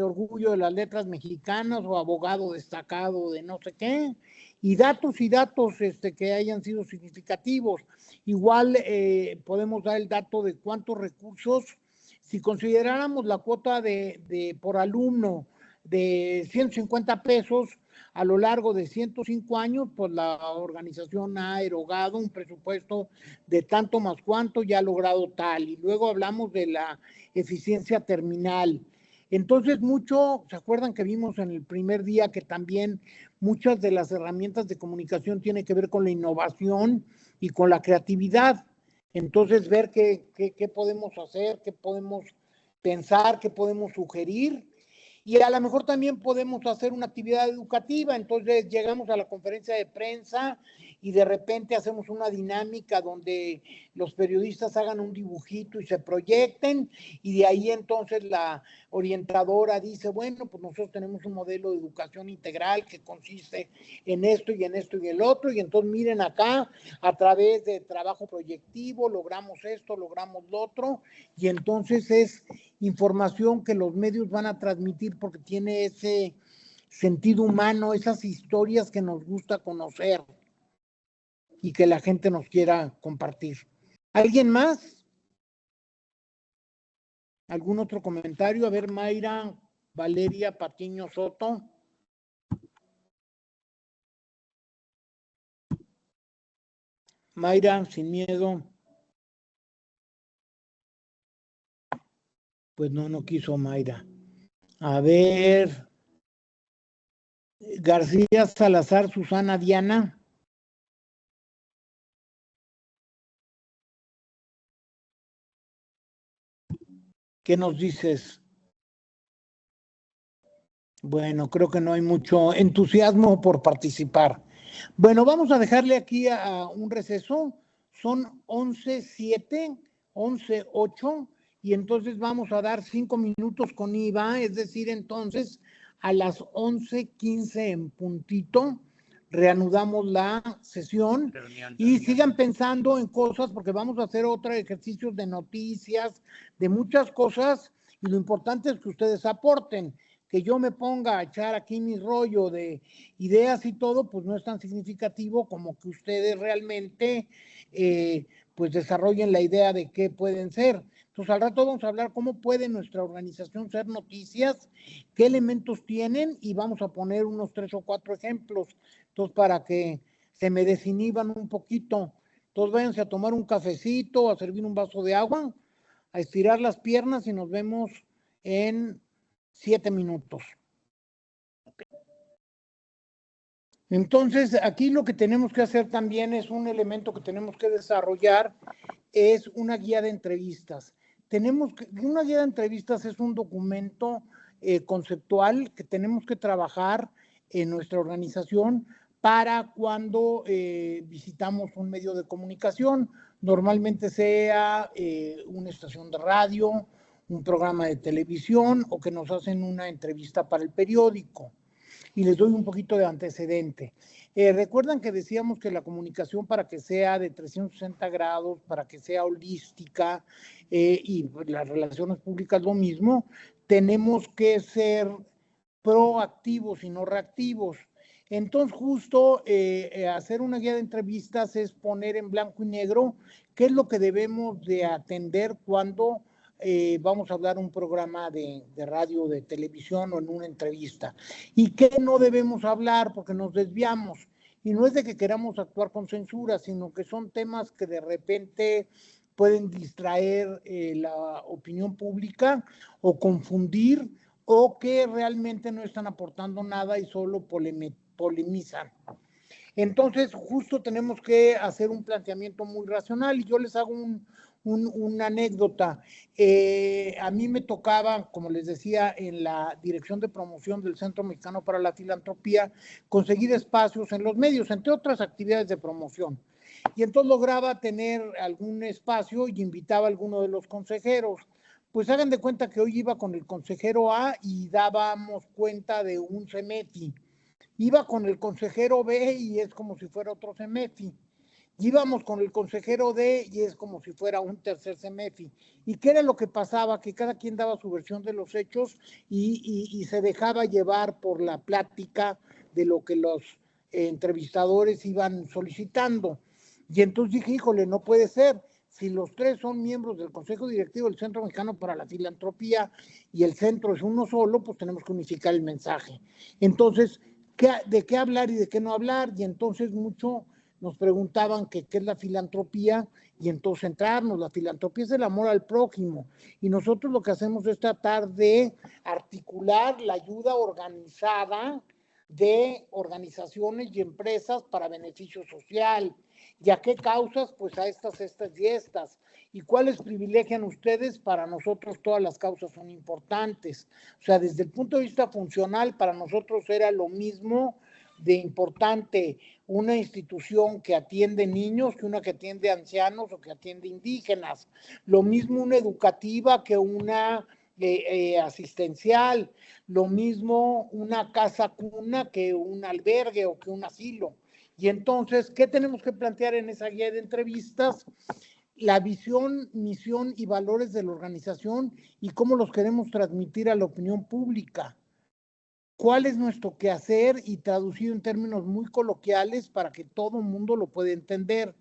orgullo de las letras mexicanas o abogado destacado de no sé qué, y datos que hayan sido significativos. Igual podemos dar el dato de cuántos recursos, si consideráramos la cuota de por alumno de 150 pesos a lo largo de 105 años, pues la organización ha erogado un presupuesto de tanto más cuánto, ya ha logrado tal, y luego hablamos de la eficiencia terminal. Entonces, ¿se acuerdan que vimos en el primer día que también muchas de las herramientas de comunicación tienen que ver con la innovación y con la creatividad? Entonces, ver qué podemos hacer, qué podemos pensar, qué podemos sugerir, y a lo mejor también podemos hacer una actividad educativa. Entonces llegamos a la conferencia de prensa y de repente hacemos una dinámica donde los periodistas hagan un dibujito y se proyecten, y de ahí entonces la orientadora dice, bueno, pues nosotros tenemos un modelo de educación integral que consiste en esto y en esto y el otro, y entonces miren acá, a través de trabajo proyectivo logramos esto, logramos lo otro, y entonces es información que los medios van a transmitir porque tiene ese sentido humano, esas historias que nos gusta conocer y que la gente nos quiera compartir. ¿Alguien más? ¿Algún otro comentario? A ver, Mayra, Valeria Patiño Soto. Mayra, sin miedo. Pues no quiso Mayra. A ver, García Salazar, Susana Diana. ¿Qué nos dices? Bueno, creo que no hay mucho entusiasmo por participar. Bueno, vamos a dejarle aquí a un receso. Son 11:07, 11:08, y entonces vamos a dar 5 minutos con IVA, es decir, entonces a las 11:15 en puntito reanudamos la sesión, y sigan pensando en cosas, porque vamos a hacer otros ejercicios de noticias, de muchas cosas, Y lo importante es que ustedes aporten. Que yo me ponga a echar aquí mi rollo de ideas y todo, pues no es tan significativo como que ustedes realmente pues desarrollen la idea de qué pueden ser. Entonces al rato vamos a hablar cómo puede nuestra organización ser noticias, qué elementos tienen y vamos a poner unos 3 o 4 ejemplos. Entonces para que se me desinhiban un poquito. Entonces váyanse a tomar un cafecito, a servir un vaso de agua, a estirar las piernas y nos vemos en 7 minutos. Entonces, aquí lo que tenemos que hacer también es un elemento que tenemos que desarrollar, es una guía de entrevistas. Una guía de entrevistas es un documento conceptual que tenemos que trabajar en nuestra organización para cuando visitamos un medio de comunicación, normalmente sea una estación de radio, un programa de televisión o que nos hacen una entrevista para el periódico. Y les doy un poquito de antecedente. Recuerdan que decíamos que la comunicación para que sea de 360 grados, para que sea holística y las relaciones públicas lo mismo, tenemos que ser proactivos y no reactivos. Entonces, justo hacer una guía de entrevistas es poner en blanco y negro qué es lo que debemos de atender cuando vamos a hablar un programa de radio, de televisión o en una entrevista. ¿Y qué no debemos hablar? Porque nos desviamos. Y no es de que queramos actuar con censura, sino que son temas que de repente pueden distraer la opinión pública o confundir o que realmente no están aportando nada y solo polemizan. Entonces, justo tenemos que hacer un planteamiento muy racional y yo les hago una anécdota. A mí me tocaba, como les decía, en la dirección de promoción del Centro Mexicano para la Filantropía, conseguir espacios en los medios, entre otras actividades de promoción. Y entonces lograba tener algún espacio y invitaba a alguno de los consejeros. Pues hagan de cuenta que hoy iba con el consejero A y dábamos cuenta de un CEMEFI. Iba con el consejero B y es como si fuera otro CEMEFI. Íbamos con el consejero D y es como si fuera un tercer CEMEFI. ¿Y qué era lo que pasaba? Que cada quien daba su versión de los hechos y se dejaba llevar por la plática de lo que los entrevistadores iban solicitando. Y entonces dije, híjole, no puede ser. Si los tres son miembros del Consejo Directivo del Centro Mexicano para la Filantropía y el centro es uno solo, pues tenemos que unificar el mensaje. Entonces, ¿de qué hablar y de qué no hablar? Y entonces mucho nos preguntaban qué es la filantropía y entonces centrarnos. La filantropía es el amor al prójimo y nosotros lo que hacemos es tratar de articular la ayuda organizada de organizaciones y empresas para beneficio social. ¿Y a qué causas? Pues a estas y estas. ¿Y cuáles privilegian ustedes? Para nosotros todas las causas son importantes. O sea, desde el punto de vista funcional, para nosotros era lo mismo de importante una institución que atiende niños que una que atiende ancianos o que atiende indígenas. Lo mismo una educativa que una asistencial. Lo mismo una casa cuna que un albergue o que un asilo. Y entonces, ¿qué tenemos que plantear en esa guía de entrevistas? La visión, misión y valores de la organización y cómo los queremos transmitir a la opinión pública. ¿Cuál es nuestro quehacer? Y traducido en términos muy coloquiales para que todo el mundo lo pueda entender.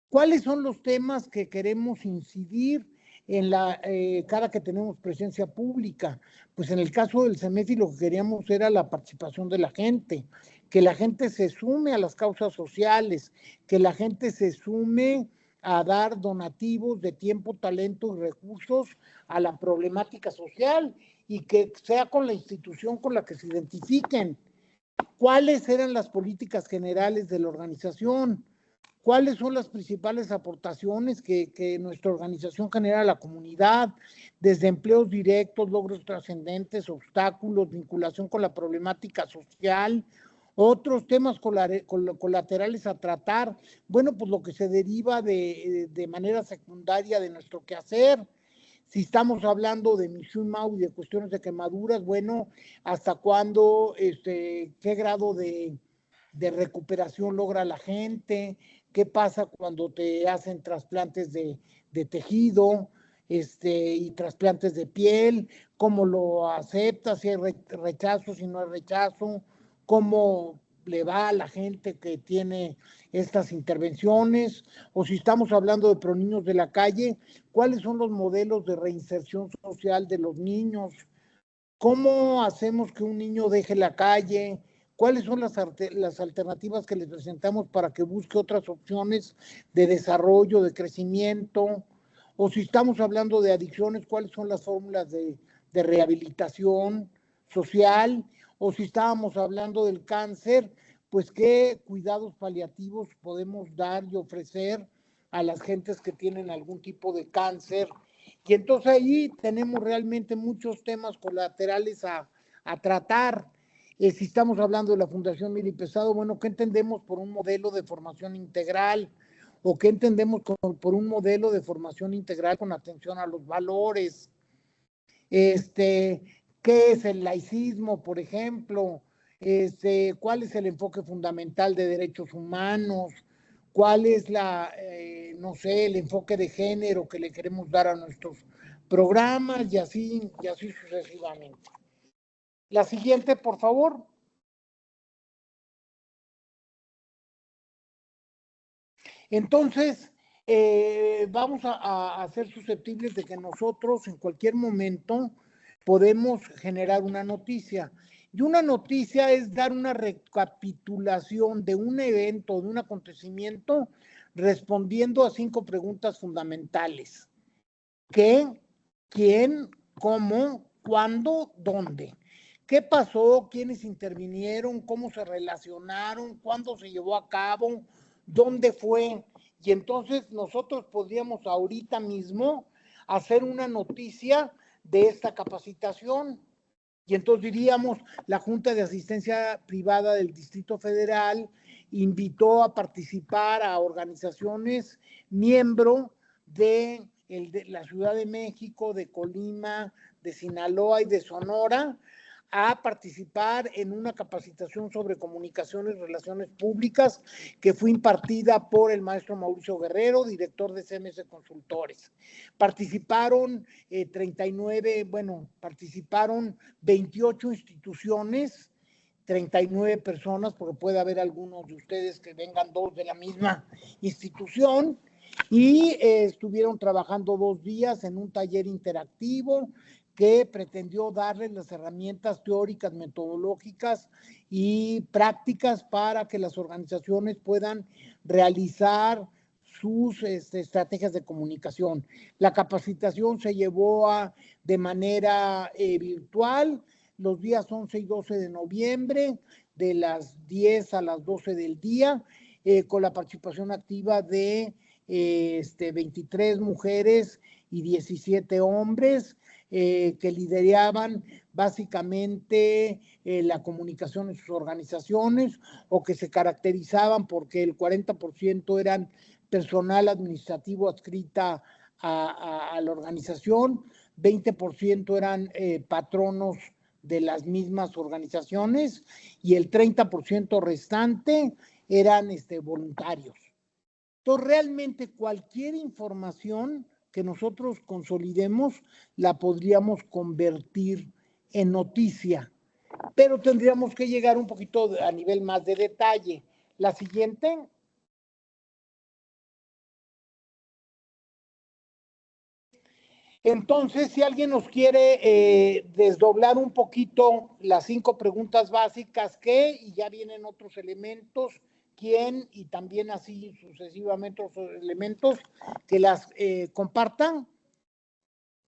¿Cuáles son los temas que queremos incidir en cada que tenemos presencia pública? Pues en el caso del CEMEFI lo que queríamos era la participación de la gente, que la gente se sume a las causas sociales, que la gente se sume a dar donativos de tiempo, talento y recursos a la problemática social y que sea con la institución con la que se identifiquen. ¿Cuáles eran las políticas generales de la organización? ¿Cuáles son las principales aportaciones que nuestra organización genera a la comunidad? Desde empleos directos, logros trascendentes, obstáculos, vinculación con la problemática social, otros temas colaterales a tratar. Bueno, pues lo que se deriva de manera secundaria de nuestro quehacer. Si estamos hablando de Mishumau y de cuestiones de quemaduras, bueno, ¿hasta cuándo, qué grado de recuperación logra la gente? ¿Qué pasa cuando te hacen trasplantes de tejido? y trasplantes de piel, cómo lo acepta, si hay rechazo, si no hay rechazo, cómo le va a la gente que tiene estas intervenciones, o si estamos hablando de proniños de la calle, cuáles son los modelos de reinserción social de los niños, cómo hacemos que un niño deje la calle, cuáles son las alternativas que les presentamos para que busque otras opciones de desarrollo, de crecimiento, o si estamos hablando de adicciones, cuáles son las fórmulas de rehabilitación social, o si estábamos hablando del cáncer, pues qué cuidados paliativos podemos dar y ofrecer a las gentes que tienen algún tipo de cáncer. Y entonces ahí tenemos realmente muchos temas colaterales a tratar. Si estamos hablando de la Fundación Mili Pesado, bueno, ¿qué entendemos por un modelo de formación integral? ¿O qué entendemos por un modelo de formación integral con atención a los valores? ¿Qué es el laicismo, por ejemplo? ¿Cuál es el enfoque fundamental de derechos humanos? ¿Cuál es el enfoque de género que le queremos dar a nuestros programas? Y así sucesivamente. La siguiente, por favor. Entonces, vamos a ser susceptibles de que nosotros en cualquier momento podemos generar una noticia. Y una noticia es dar una recapitulación de un evento, de un acontecimiento, respondiendo a 5 preguntas fundamentales. ¿Qué? ¿Quién? ¿Cómo? ¿Cuándo? ¿Dónde? ¿Qué pasó? ¿Quiénes intervinieron? ¿Cómo se relacionaron? ¿Cuándo se llevó a cabo? ¿Dónde fue? Y entonces nosotros podríamos ahorita mismo hacer una noticia de esta capacitación. Y entonces diríamos, la Junta de Asistencia Privada del Distrito Federal invitó a participar a organizaciones miembro de la Ciudad de México, de Colima, de Sinaloa y de Sonora, a participar en una capacitación sobre comunicaciones y relaciones públicas que fue impartida por el maestro Mauricio Guerrero, director de CMS Consultores. Participaron 28 instituciones, 39 personas, porque puede haber algunos de ustedes que vengan 2 de la misma institución, y estuvieron trabajando 2 días en un taller interactivo que pretendió darles las herramientas teóricas, metodológicas y prácticas para que las organizaciones puedan realizar sus estrategias de comunicación. La capacitación se llevó de manera virtual los días 11 y 12 de noviembre, de las 10 a las 12 del día, con la participación activa de 23 mujeres y 17 hombres, que lideraban básicamente la comunicación en sus organizaciones, o que se caracterizaban porque el 40% eran personal administrativo adscrita a la organización, 20% eran patronos de las mismas organizaciones y el 30% restante eran voluntarios. Entonces, realmente cualquier información que nosotros consolidemos la podríamos convertir en noticia, pero tendríamos que llegar un poquito a nivel más de detalle. La siguiente. Entonces, si alguien nos quiere desdoblar un poquito las 5 preguntas básicas, ¿qué? Y ya vienen otros elementos, ¿quién? Y también así sucesivamente otros elementos, que las compartan,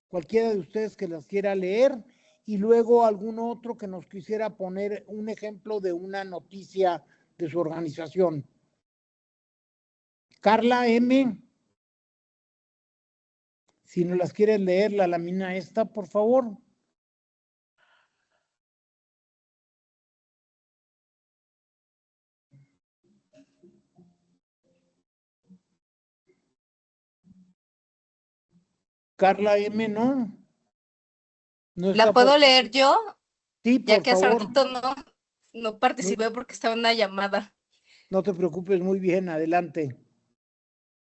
cualquiera de ustedes que las quiera leer, y luego algún otro que nos quisiera poner un ejemplo de una noticia de su organización. Carla M., si nos las quieres leer, la lámina esta, por favor. Carla M., ¿no? ¿La puedo leer yo? Sí, por ya que hace favor. ratito no participé porque estaba en una llamada. No te preocupes, muy bien, adelante.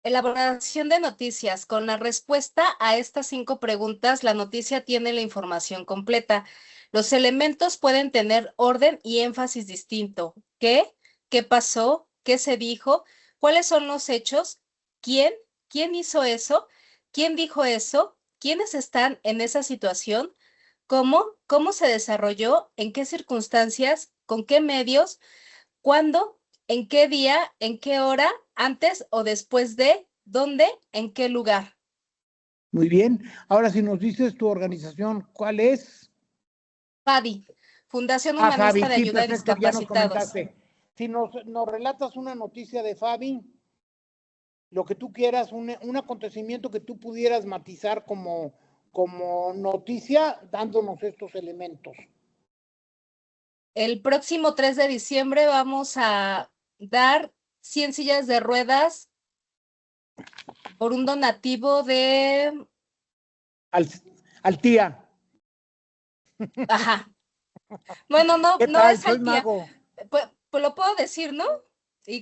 Elaboración de noticias. Con la respuesta a estas 5 preguntas, la noticia tiene la información completa. Los elementos pueden tener orden y énfasis distinto. ¿Qué? ¿Qué pasó? ¿Qué se dijo? ¿Cuáles son los hechos? ¿Quién? ¿Quién hizo eso? ¿Quién dijo eso? ¿Quiénes están en esa situación? ¿Cómo? ¿Cómo se desarrolló? ¿En qué circunstancias? ¿Con qué medios? ¿Cuándo? ¿En qué día? ¿En qué hora? ¿Antes o después de? ¿Dónde? ¿En qué lugar? Muy bien. Ahora, si nos dices tu organización, ¿cuál es? FADI, Fundación Fabi, Humanista de sí, Ayuda a perfecto, ya nos Discapacitados. comentaste. Si nos relatas una noticia de Fabi, lo que tú quieras, un acontecimiento que tú pudieras matizar como noticia, dándonos estos elementos. El próximo 3 de diciembre vamos a dar 100 sillas de ruedas por un donativo de... Al tía. Ajá. Bueno, no, ¿Qué no tal? es Soy al tía. mago. Pues lo puedo decir, ¿no? Sí.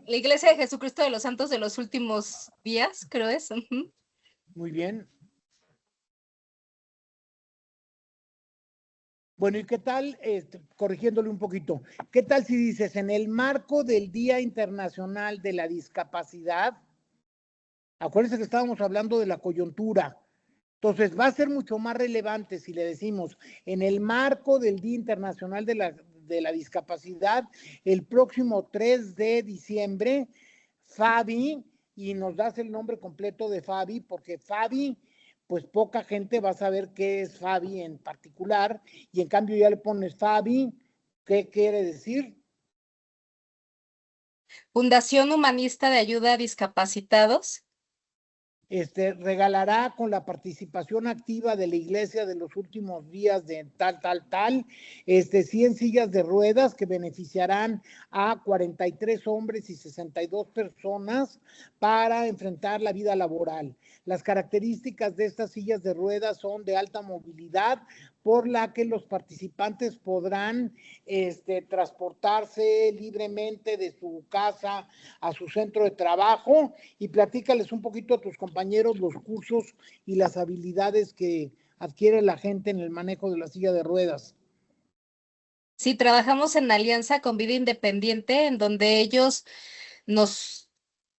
La Iglesia de Jesucristo de los Santos de los Últimos Días, creo es. Muy bien. Bueno, ¿y qué tal, corrigiéndole un poquito, qué tal si dices, en el marco del Día Internacional de la Discapacidad, acuérdense que estábamos hablando de la coyuntura, entonces va a ser mucho más relevante si le decimos, en el marco del Día Internacional de la Discapacidad, el próximo 3 de diciembre, Fabi, y nos das el nombre completo de Fabi, porque Fabi, pues poca gente va a saber qué es Fabi en particular, y en cambio ya le pones Fabi, ¿qué quiere decir? Fundación Humanista de Ayuda a Discapacitados. Regalará con la participación activa de la iglesia de los últimos días de tal, 100 sillas de ruedas que beneficiarán a 43 hombres y 62 personas para enfrentar la vida laboral. Las características de estas sillas de ruedas son de alta movilidad, por la que los participantes podrán transportarse libremente de su casa a su centro de trabajo, y platícales un poquito a tus compañeros los cursos y las habilidades que adquiere la gente en el manejo de la silla de ruedas. Sí, trabajamos en alianza con Vida Independiente, en donde ellos nos,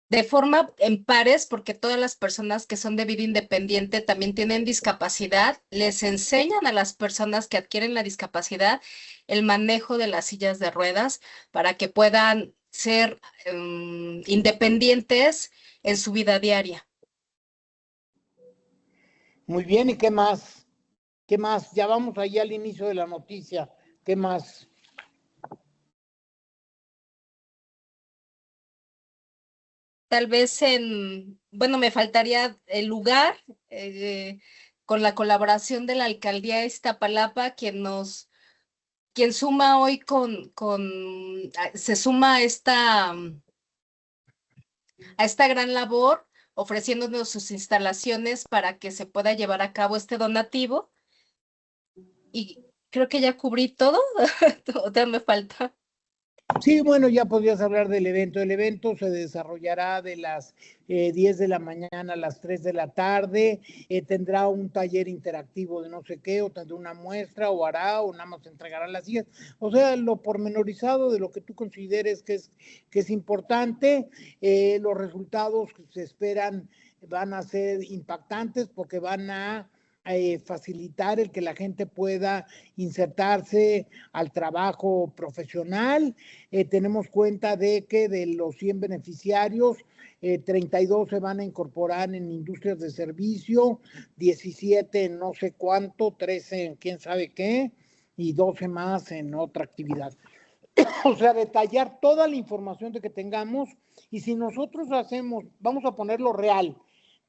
de forma en pares, porque todas las personas que son de vida independiente también tienen discapacidad, les enseñan a las personas que adquieren la discapacidad el manejo de las sillas de ruedas para que puedan ser independientes en su vida diaria. Muy bien, ¿y qué más? ¿Qué más? Ya vamos ahí al inicio de la noticia. ¿Qué más? Tal vez bueno, me faltaría el lugar, con la colaboración de la Alcaldía de Iztapalapa, quien suma hoy se suma a esta gran labor, ofreciéndonos sus instalaciones para que se pueda llevar a cabo este donativo. Y creo que ya cubrí todo, todavía me falta. Sí, bueno, ya podrías hablar del evento. El evento se desarrollará de las 10 de la mañana a las 3 de la tarde. Tendrá un taller interactivo de no sé qué, o tendrá una muestra, o hará, o nada más entregará las sillas. O sea, lo pormenorizado de lo que tú consideres que es importante. Los resultados que se esperan van a ser impactantes porque van a facilitar el que la gente pueda insertarse al trabajo profesional. Tenemos cuenta de que de los 100 beneficiarios, 32 se van a incorporar en industrias de servicio, 17 en no sé cuánto, 13 en quién sabe qué, y 12 más en otra actividad. O sea, detallar toda la información de que tengamos, y si nosotros vamos a ponerlo real,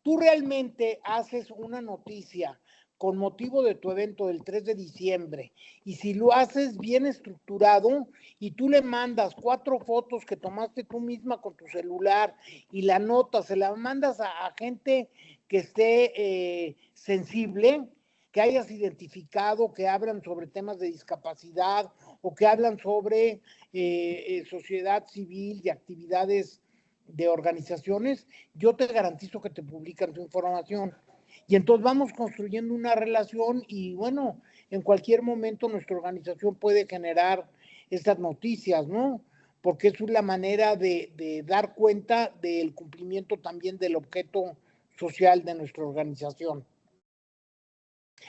tú realmente haces una noticia con motivo de tu evento del 3 de diciembre, y si lo haces bien estructurado y tú le mandas 4 fotos que tomaste tú misma con tu celular y la nota, se la mandas a gente que esté sensible, que hayas identificado, que hablan sobre temas de discapacidad o que hablan sobre sociedad civil y actividades de organizaciones, yo te garantizo que te publican tu información. Y entonces vamos construyendo una relación y bueno, en cualquier momento nuestra organización puede generar estas noticias, ¿no? Porque es la manera de dar cuenta del cumplimiento también del objeto social de nuestra organización.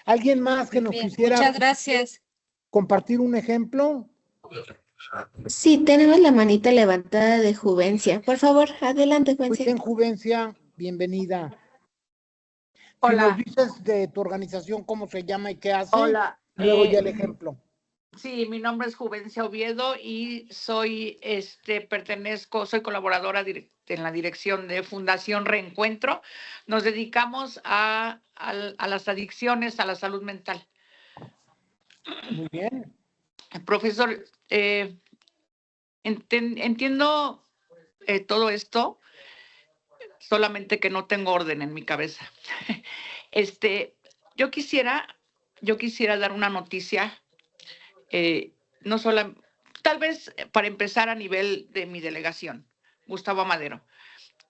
¿Alguien más que nos Bien, quisiera muchas gracias. compartir un ejemplo? Sí, tenemos la manita levantada de Juvencia. Por favor, adelante, Muy Juvencia. bien, Juvencia, bienvenida. Si Hola. nos dices de tu organización, cómo se llama y qué hace, Hola. luego ya el ejemplo. Sí, mi nombre es Juvencia Oviedo y soy, soy colaboradora en la dirección de Fundación Reencuentro. Nos dedicamos a las adicciones, a la salud mental. Muy bien. Profesor, entiendo todo esto, solamente que no tengo orden en mi cabeza. Yo quisiera dar una noticia. No solo, tal vez para empezar a nivel de mi delegación, Gustavo Amadero.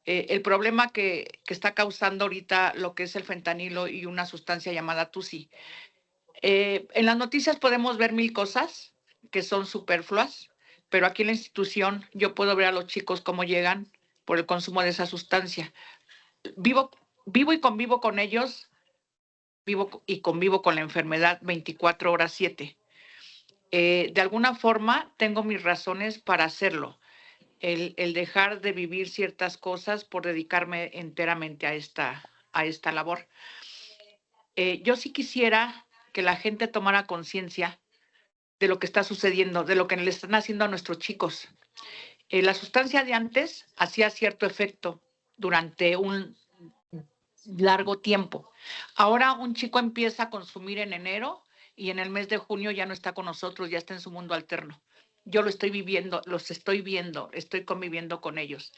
El problema que está causando ahorita lo que es el fentanilo y una sustancia llamada TUSI. En las noticias podemos ver 1000 cosas que son superfluas, pero aquí en la institución yo puedo ver a los chicos cómo llegan por el consumo de esa sustancia. Vivo y convivo con ellos, vivo y convivo con la enfermedad 24 horas 7. De alguna forma tengo mis razones para hacerlo, el dejar de vivir ciertas cosas por dedicarme enteramente a esta labor. Yo sí quisiera que la gente tomara conciencia de lo que está sucediendo, de lo que le están haciendo a nuestros chicos. La sustancia de antes hacía cierto efecto durante un largo tiempo. Ahora un chico empieza a consumir en enero y en el mes de junio ya no está con nosotros, ya está en su mundo alterno. Yo lo estoy viviendo, los estoy viendo, estoy conviviendo con ellos.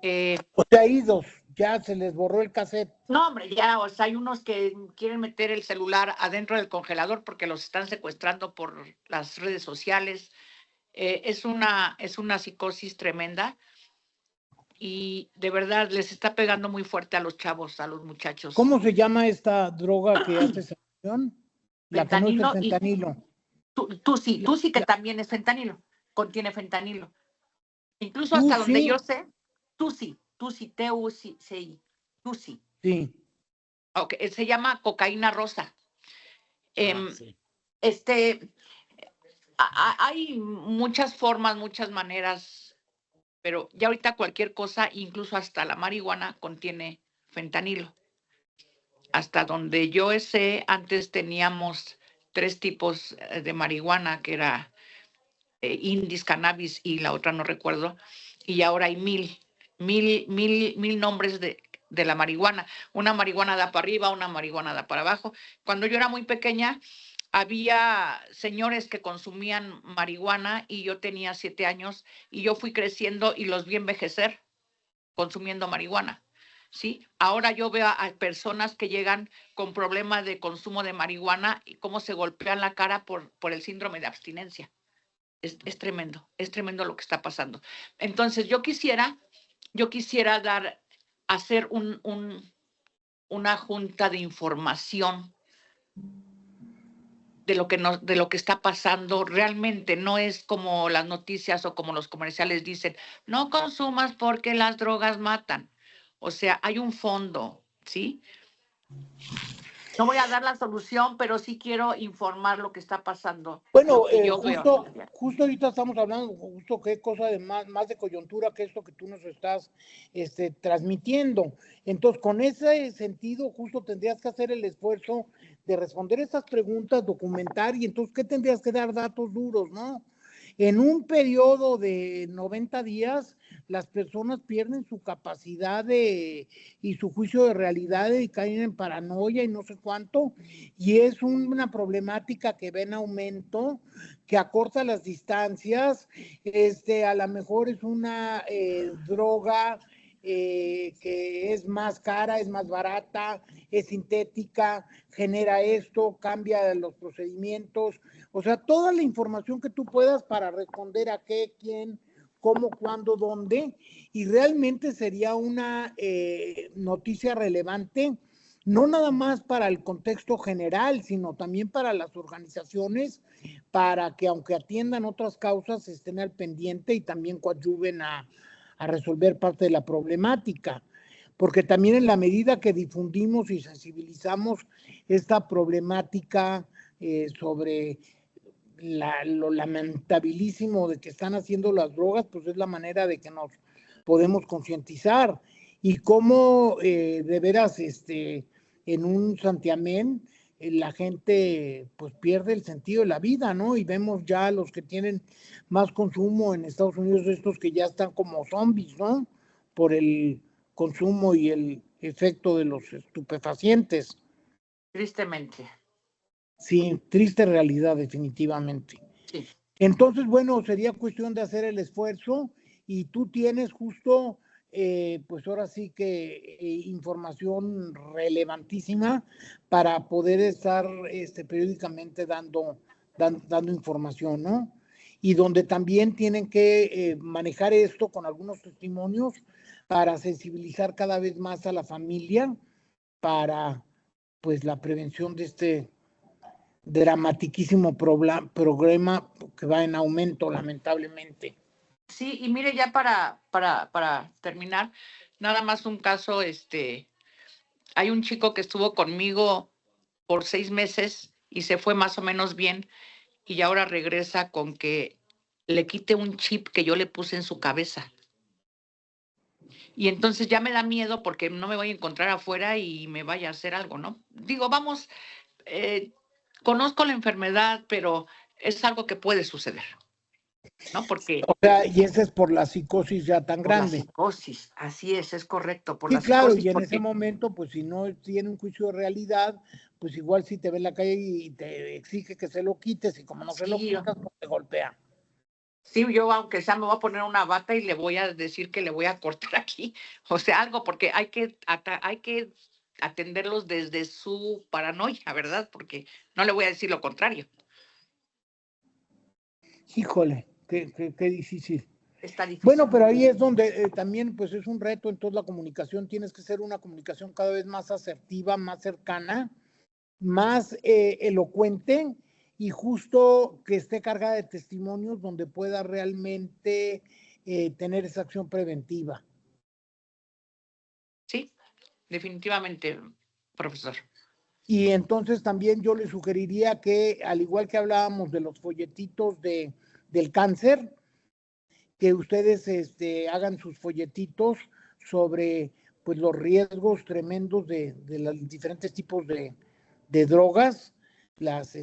O sea, idos, ya se les borró el cassette. No, hombre, ya, o sea, hay unos que quieren meter el celular adentro del congelador porque los están secuestrando por las redes sociales. Es una psicosis tremenda y de verdad les está pegando muy fuerte a los chavos, a los muchachos. ¿Cómo se llama esta droga que hace esa acción? La que no es el fentanilo. TUSI que también es fentanilo, contiene fentanilo. Incluso hasta donde yo sé, TUSI, T-U-C-I, TUSI. Sí. Okay, se llama cocaína rosa. Sí. Hay muchas formas, muchas maneras, pero ya ahorita cualquier cosa, incluso hasta la marihuana, contiene fentanilo. Hasta donde yo sé, antes teníamos 3 tipos de marihuana, que era Indis, cannabis y la otra no recuerdo, y ahora hay 1000 nombres de la marihuana. Una marihuana da para arriba, una marihuana da para abajo. Cuando yo era muy pequeña, había señores que consumían marihuana y yo tenía 7 años y yo fui creciendo y los vi envejecer consumiendo marihuana. ¿Sí? Ahora yo veo a personas que llegan con problemas de consumo de marihuana y cómo se golpean la cara por el síndrome de abstinencia. Es tremendo lo que está pasando. Entonces yo quisiera hacer una junta de información de lo que está pasando. Realmente no es como las noticias o como los comerciales dicen, no consumas porque las drogas matan. O sea, hay un fondo, ¿sí? No voy a dar la solución, pero sí quiero informar lo que está pasando. Bueno, justo ahorita estamos hablando, justo qué cosa de más de coyuntura que esto que tú nos estás transmitiendo. Entonces, con ese sentido, justo tendrías que hacer el esfuerzo de responder estas preguntas, documentar, y entonces, ¿qué tendrías que dar? Datos duros, ¿no? En un periodo de 90 días, las personas pierden su capacidad y su juicio de realidad y caen en paranoia y no sé cuánto, y es una problemática que ve en aumento, que acorta las distancias, a lo mejor es una droga que es más cara, es más barata, es sintética, genera esto, cambia los procedimientos, o sea, toda la información que tú puedas para responder a qué, quién, cómo, cuándo, dónde, y realmente sería una noticia relevante, no nada más para el contexto general, sino también para las organizaciones, para que aunque atiendan otras causas, estén al pendiente y también coadyuven a resolver parte de la problemática. Porque también en la medida que difundimos y sensibilizamos esta problemática sobre lo lamentabilísimo de que están haciendo las drogas, pues es la manera de que nos podemos concientizar. Y cómo de veras en un santiamén la gente pues pierde el sentido de la vida, ¿no? Y vemos ya los que tienen más consumo en Estados Unidos, estos que ya están como zombies, ¿no? Por el consumo y el efecto de los estupefacientes. Tristemente. Sí, triste realidad, definitivamente. Sí. Entonces, bueno, sería cuestión de hacer el esfuerzo y tú tienes justo, pues ahora sí que información relevantísima para poder estar periódicamente dando información, ¿no? Y donde también tienen que manejar esto con algunos testimonios para sensibilizar cada vez más a la familia para, pues, la prevención de este dramatiquísimo problema que va en aumento, lamentablemente. Sí, y mire, ya para terminar, nada más un caso, hay un chico que estuvo conmigo por 6 meses y se fue más o menos bien, y ahora regresa con que le quite un chip que yo le puse en su cabeza. Y entonces ya me da miedo porque no me voy a encontrar afuera y me vaya a hacer algo, ¿no? Digo, vamos, conozco la enfermedad, pero es algo que puede suceder, ¿no? Porque... O sea, y esa es por la psicosis ya tan grande. Por la psicosis, así es correcto, por sí, la claro, psicosis. Y en ese momento, pues si no tiene un juicio de realidad, pues igual si te ve en la calle y te exige que se lo quites, y como no se lo quitas, pues te golpea. Sí, yo aunque sea me voy a poner una bata y le voy a decir que le voy a cortar aquí, o sea, algo, porque hay que atenderlos desde su paranoia, ¿verdad? Porque no le voy a decir lo contrario. Híjole, qué difícil. Está difícil. Bueno, pero ahí es donde también pues es un reto en toda la comunicación. Tienes que ser una comunicación cada vez más asertiva, más cercana, más elocuente y justo que esté cargada de testimonios donde pueda realmente tener esa acción preventiva. Sí, definitivamente, profesor. Y entonces también yo le sugeriría que, al igual que hablábamos de los folletitos del cáncer, que ustedes hagan sus folletitos sobre pues los riesgos tremendos de los diferentes tipos de drogas, las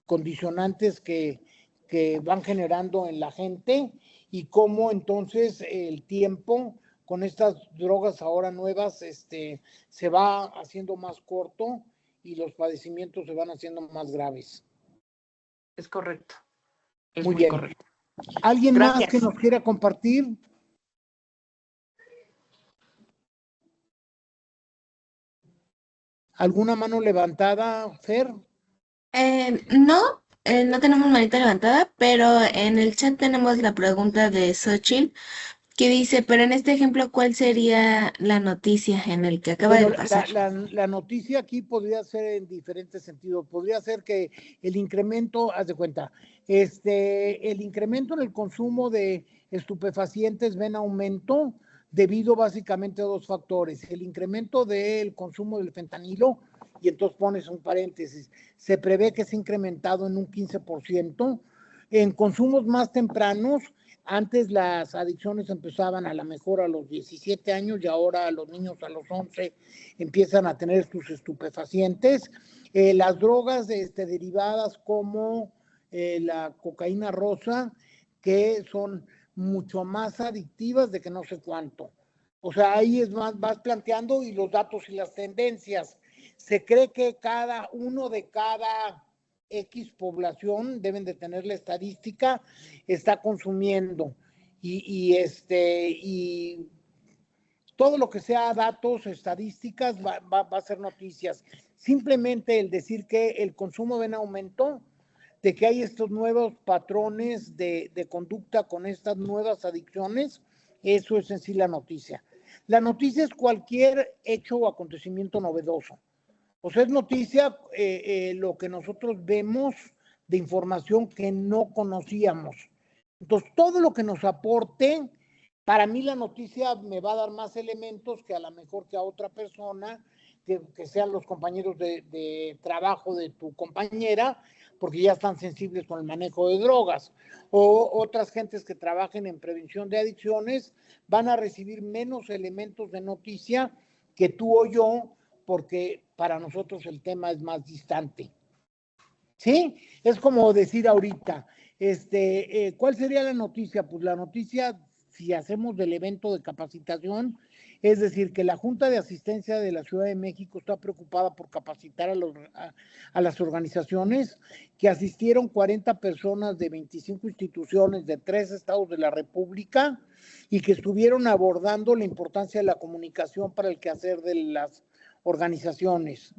condicionantes que van generando en la gente y cómo entonces el tiempo con estas drogas ahora nuevas se va haciendo más corto y los padecimientos se van haciendo más graves. Es correcto. Es muy bien. Correcto. ¿Alguien más que nos quiera compartir? ¿Alguna mano levantada, Fer? No, no tenemos manita levantada, pero en el chat tenemos la pregunta de Xochitl que dice, pero en este ejemplo, ¿cuál sería la noticia en el que acaba de pasar? La noticia aquí podría ser en diferentes sentidos. Podría ser que el incremento, haz de cuenta, el incremento en el consumo de estupefacientes ven aumento debido básicamente a dos factores. El incremento del consumo del fentanilo, y entonces pones un paréntesis, se prevé que se ha incrementado en un 15%. En consumos más tempranos, antes las adicciones empezaban a lo mejor a los 17 años y ahora los niños a los 11 empiezan a tener sus estupefacientes. Las drogas derivadas como la cocaína rosa, que son mucho más adictivas de que no sé cuánto. O sea, ahí es más, vas planteando y los datos y las tendencias. Se cree que uno de cada X población, deben de tener la estadística, está consumiendo y todo lo que sea datos, estadísticas, va a ser noticias. Simplemente el decir que el consumo ven aumento de que hay estos nuevos patrones de conducta con estas nuevas adicciones. Eso es en sí la noticia. La noticia es cualquier hecho o acontecimiento novedoso. O sea, es noticia lo que nosotros vemos de información que no conocíamos. Entonces, todo lo que nos aporte, para mí la noticia me va a dar más elementos que a lo mejor que a otra persona, que sean los compañeros de trabajo de tu compañera, porque ya están sensibles con el manejo de drogas, o otras gentes que trabajen en prevención de adicciones van a recibir menos elementos de noticia que tú o yo, porque para nosotros el tema es más distante. ¿Sí? Es como decir ahorita, ¿cuál sería la noticia? Pues la noticia, si hacemos del evento de capacitación, es decir, que la Junta de Asistencia de la Ciudad de México está preocupada por capacitar a las organizaciones, que asistieron 40 personas de 25 instituciones de 3 estados de la República y que estuvieron abordando la importancia de la comunicación para el quehacer de las organizaciones.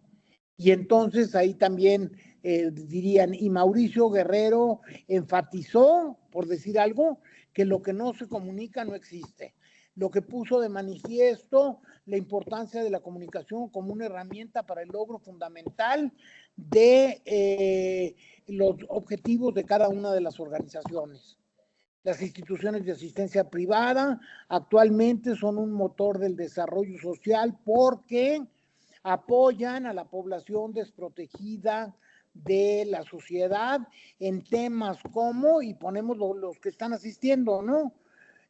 Y entonces ahí también dirían, y Mauricio Guerrero enfatizó, por decir algo, que lo que no se comunica no existe. Lo que puso de manifiesto la importancia de la comunicación como una herramienta para el logro fundamental de los objetivos de cada una de las organizaciones. Las instituciones de asistencia privada actualmente son un motor del desarrollo social porque apoyan a la población desprotegida de la sociedad en temas como, y ponemos los que están asistiendo, ¿no?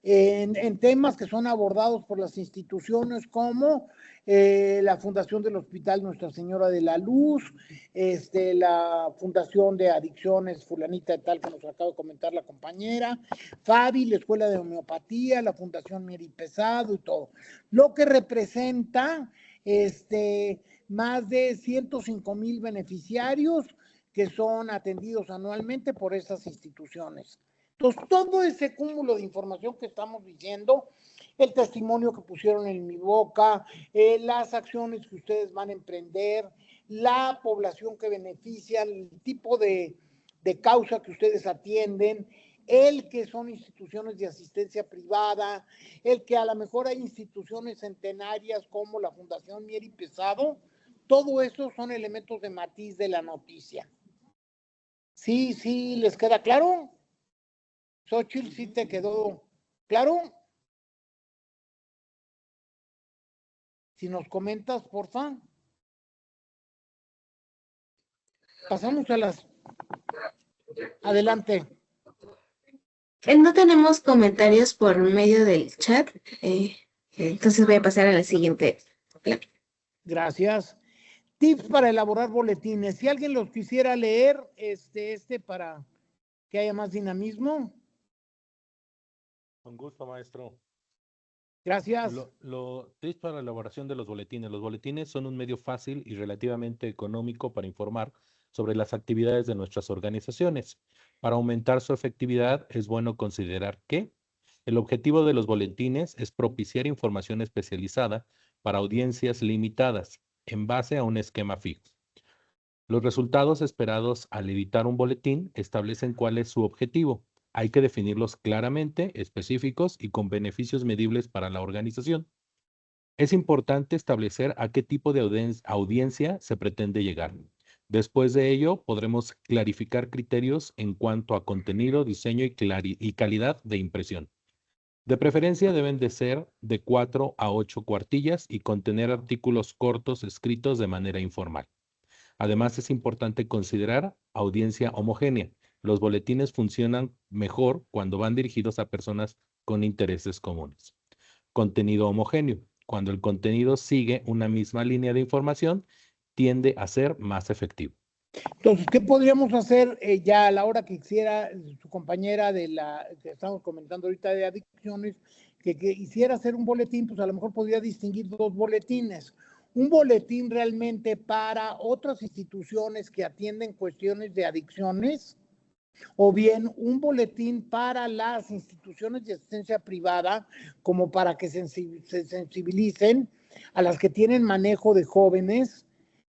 En temas que son abordados por las instituciones como la Fundación del Hospital Nuestra Señora de la Luz, la Fundación de Adicciones fulanita de tal que nos acaba de comentar la compañera, Fabi, la Escuela de Homeopatía, la Fundación Mieri Pesado y todo. Lo que representa más de 105,000 beneficiarios que son atendidos anualmente por esas instituciones. Entonces, todo ese cúmulo de información que estamos diciendo, el testimonio que pusieron en mi boca, las acciones que ustedes van a emprender, la población que beneficia, el tipo de causa que ustedes atienden, el que son instituciones de asistencia privada, el que a lo mejor hay instituciones centenarias como la Fundación Mieri Pesado, todo eso son elementos de matiz de la noticia. ¿Sí les queda claro? Xochitl, ¿sí te quedó claro? Si nos comentas, porfa. Pasamos a las... Adelante. No tenemos comentarios por medio del chat, entonces voy a pasar a la siguiente. Gracias. Tips para elaborar boletines. Si alguien los quisiera leer, para que haya más dinamismo. Con gusto, maestro. Gracias. Tips para la elaboración de los boletines. Los boletines son un medio fácil y relativamente económico para informar sobre las actividades de nuestras organizaciones. Para aumentar su efectividad, es bueno considerar que el objetivo de los boletines es propiciar información especializada para audiencias limitadas en base a un esquema fijo. Los resultados esperados al editar un boletín establecen cuál es su objetivo. Hay que definirlos claramente, específicos y con beneficios medibles para la organización. Es importante establecer a qué tipo de audiencia se pretende llegar. Después de ello, podremos clarificar criterios en cuanto a contenido, diseño y calidad de impresión. De preferencia deben de ser de 4 a 8 cuartillas y contener artículos cortos escritos de manera informal. Además, es importante considerar audiencia homogénea. Los boletines funcionan mejor cuando van dirigidos a personas con intereses comunes. Contenido homogéneo. Cuando el contenido sigue una misma línea de información, tiende a ser más efectivo. Entonces, ¿qué podríamos hacer ya a la hora que hiciera su compañera de la que estamos comentando ahorita de adicciones, que hiciera hacer un boletín? Pues a lo mejor podría distinguir 2 boletines. Un boletín realmente para otras instituciones que atienden cuestiones de adicciones, o bien un boletín para las instituciones de asistencia privada, como para que se sensibilicen a las que tienen manejo de jóvenes,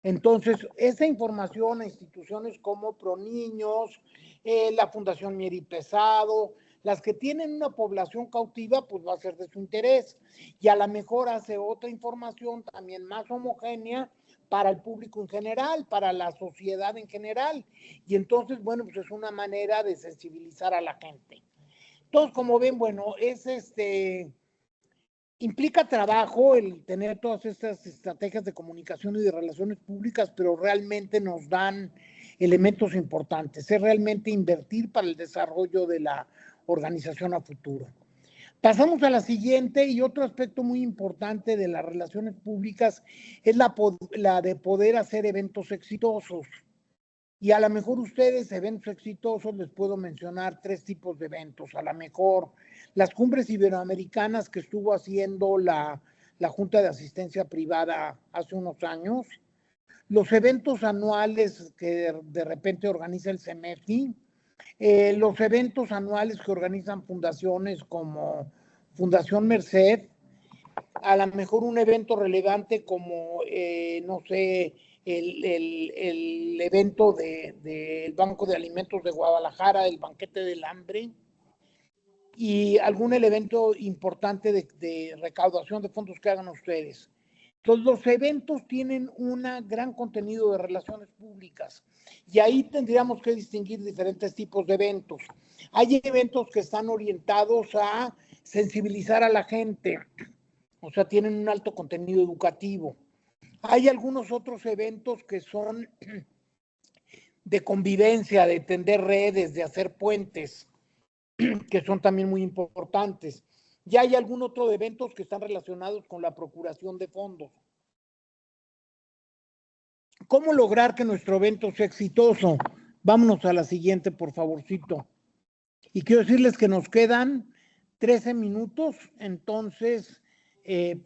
Entonces, esa información a instituciones como ProNiños, la Fundación Mieri Pesado, las que tienen una población cautiva, pues va a ser de su interés. Y a lo mejor hace otra información también más homogénea para el público en general, para la sociedad en general. Y entonces, bueno, pues es una manera de sensibilizar a la gente. Entonces, como ven, bueno, implica trabajo el tener todas estas estrategias de comunicación y de relaciones públicas, pero realmente nos dan elementos importantes. Es realmente invertir para el desarrollo de la organización a futuro. Pasamos a la siguiente, y otro aspecto muy importante de las relaciones públicas es la de poder hacer eventos exitosos. Y a lo mejor ustedes, eventos exitosos, les puedo mencionar 3 tipos de eventos. A lo mejor las cumbres iberoamericanas que estuvo haciendo la Junta de Asistencia Privada hace unos años, los eventos anuales que de repente organiza el CEMEFI, los eventos anuales que organizan fundaciones como Fundación Merced, a lo mejor un evento relevante como, no sé, el evento del Banco de Alimentos de Guadalajara, el Banquete del Hambre, y algún evento importante de recaudación de fondos que hagan ustedes. Entonces, los eventos tienen un gran contenido de relaciones públicas, y ahí tendríamos que distinguir diferentes tipos de eventos. Hay eventos que están orientados a sensibilizar a la gente, o sea, tienen un alto contenido educativo. Hay algunos otros eventos que son de convivencia, de tender redes, de hacer puentes, que son también muy importantes. Y hay algún otro de eventos que están relacionados con la procuración de fondos. ¿Cómo lograr que nuestro evento sea exitoso? Vámonos a la siguiente, por favorcito. Y quiero decirles que nos quedan 13 minutos, entonces,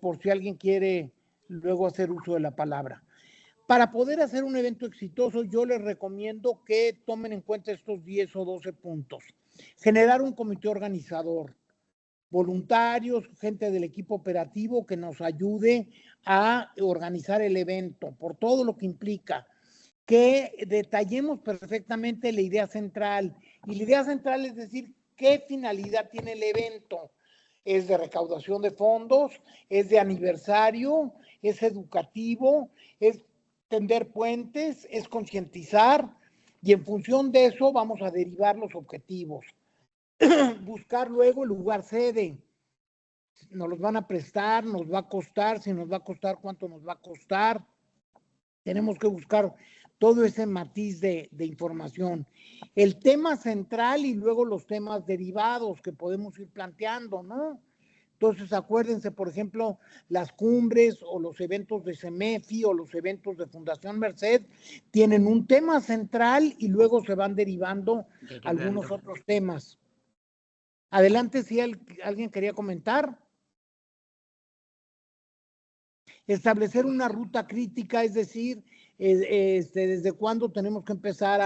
por si alguien quiere luego hacer uso de la palabra. Para poder hacer un evento exitoso, yo les recomiendo que tomen en cuenta estos 10 o 12 puntos. Generar un comité organizador, voluntarios, gente del equipo operativo que nos ayude a organizar el evento, por todo lo que implica. Que detallemos perfectamente la idea central. Y la idea central es decir, ¿qué finalidad tiene el evento? ¿Es de recaudación de fondos? ¿Es de aniversario? ¿Es educativo? ¿Es tender puentes? ¿Es concientizar? Y en función de eso vamos a derivar los objetivos. Buscar luego el lugar sede. Nos los van a prestar, nos va a costar, si nos va a costar, cuánto nos va a costar. Tenemos que buscar todo ese matiz de información. El tema central y luego los temas derivados que podemos ir planteando, ¿no? Entonces, acuérdense, por ejemplo, las cumbres o los eventos de CEMEFI o los eventos de Fundación Merced tienen un tema central y luego se van derivando algunos otros temas. Adelante, si alguien quería comentar. Establecer una ruta crítica, es decir, desde cuándo tenemos que empezar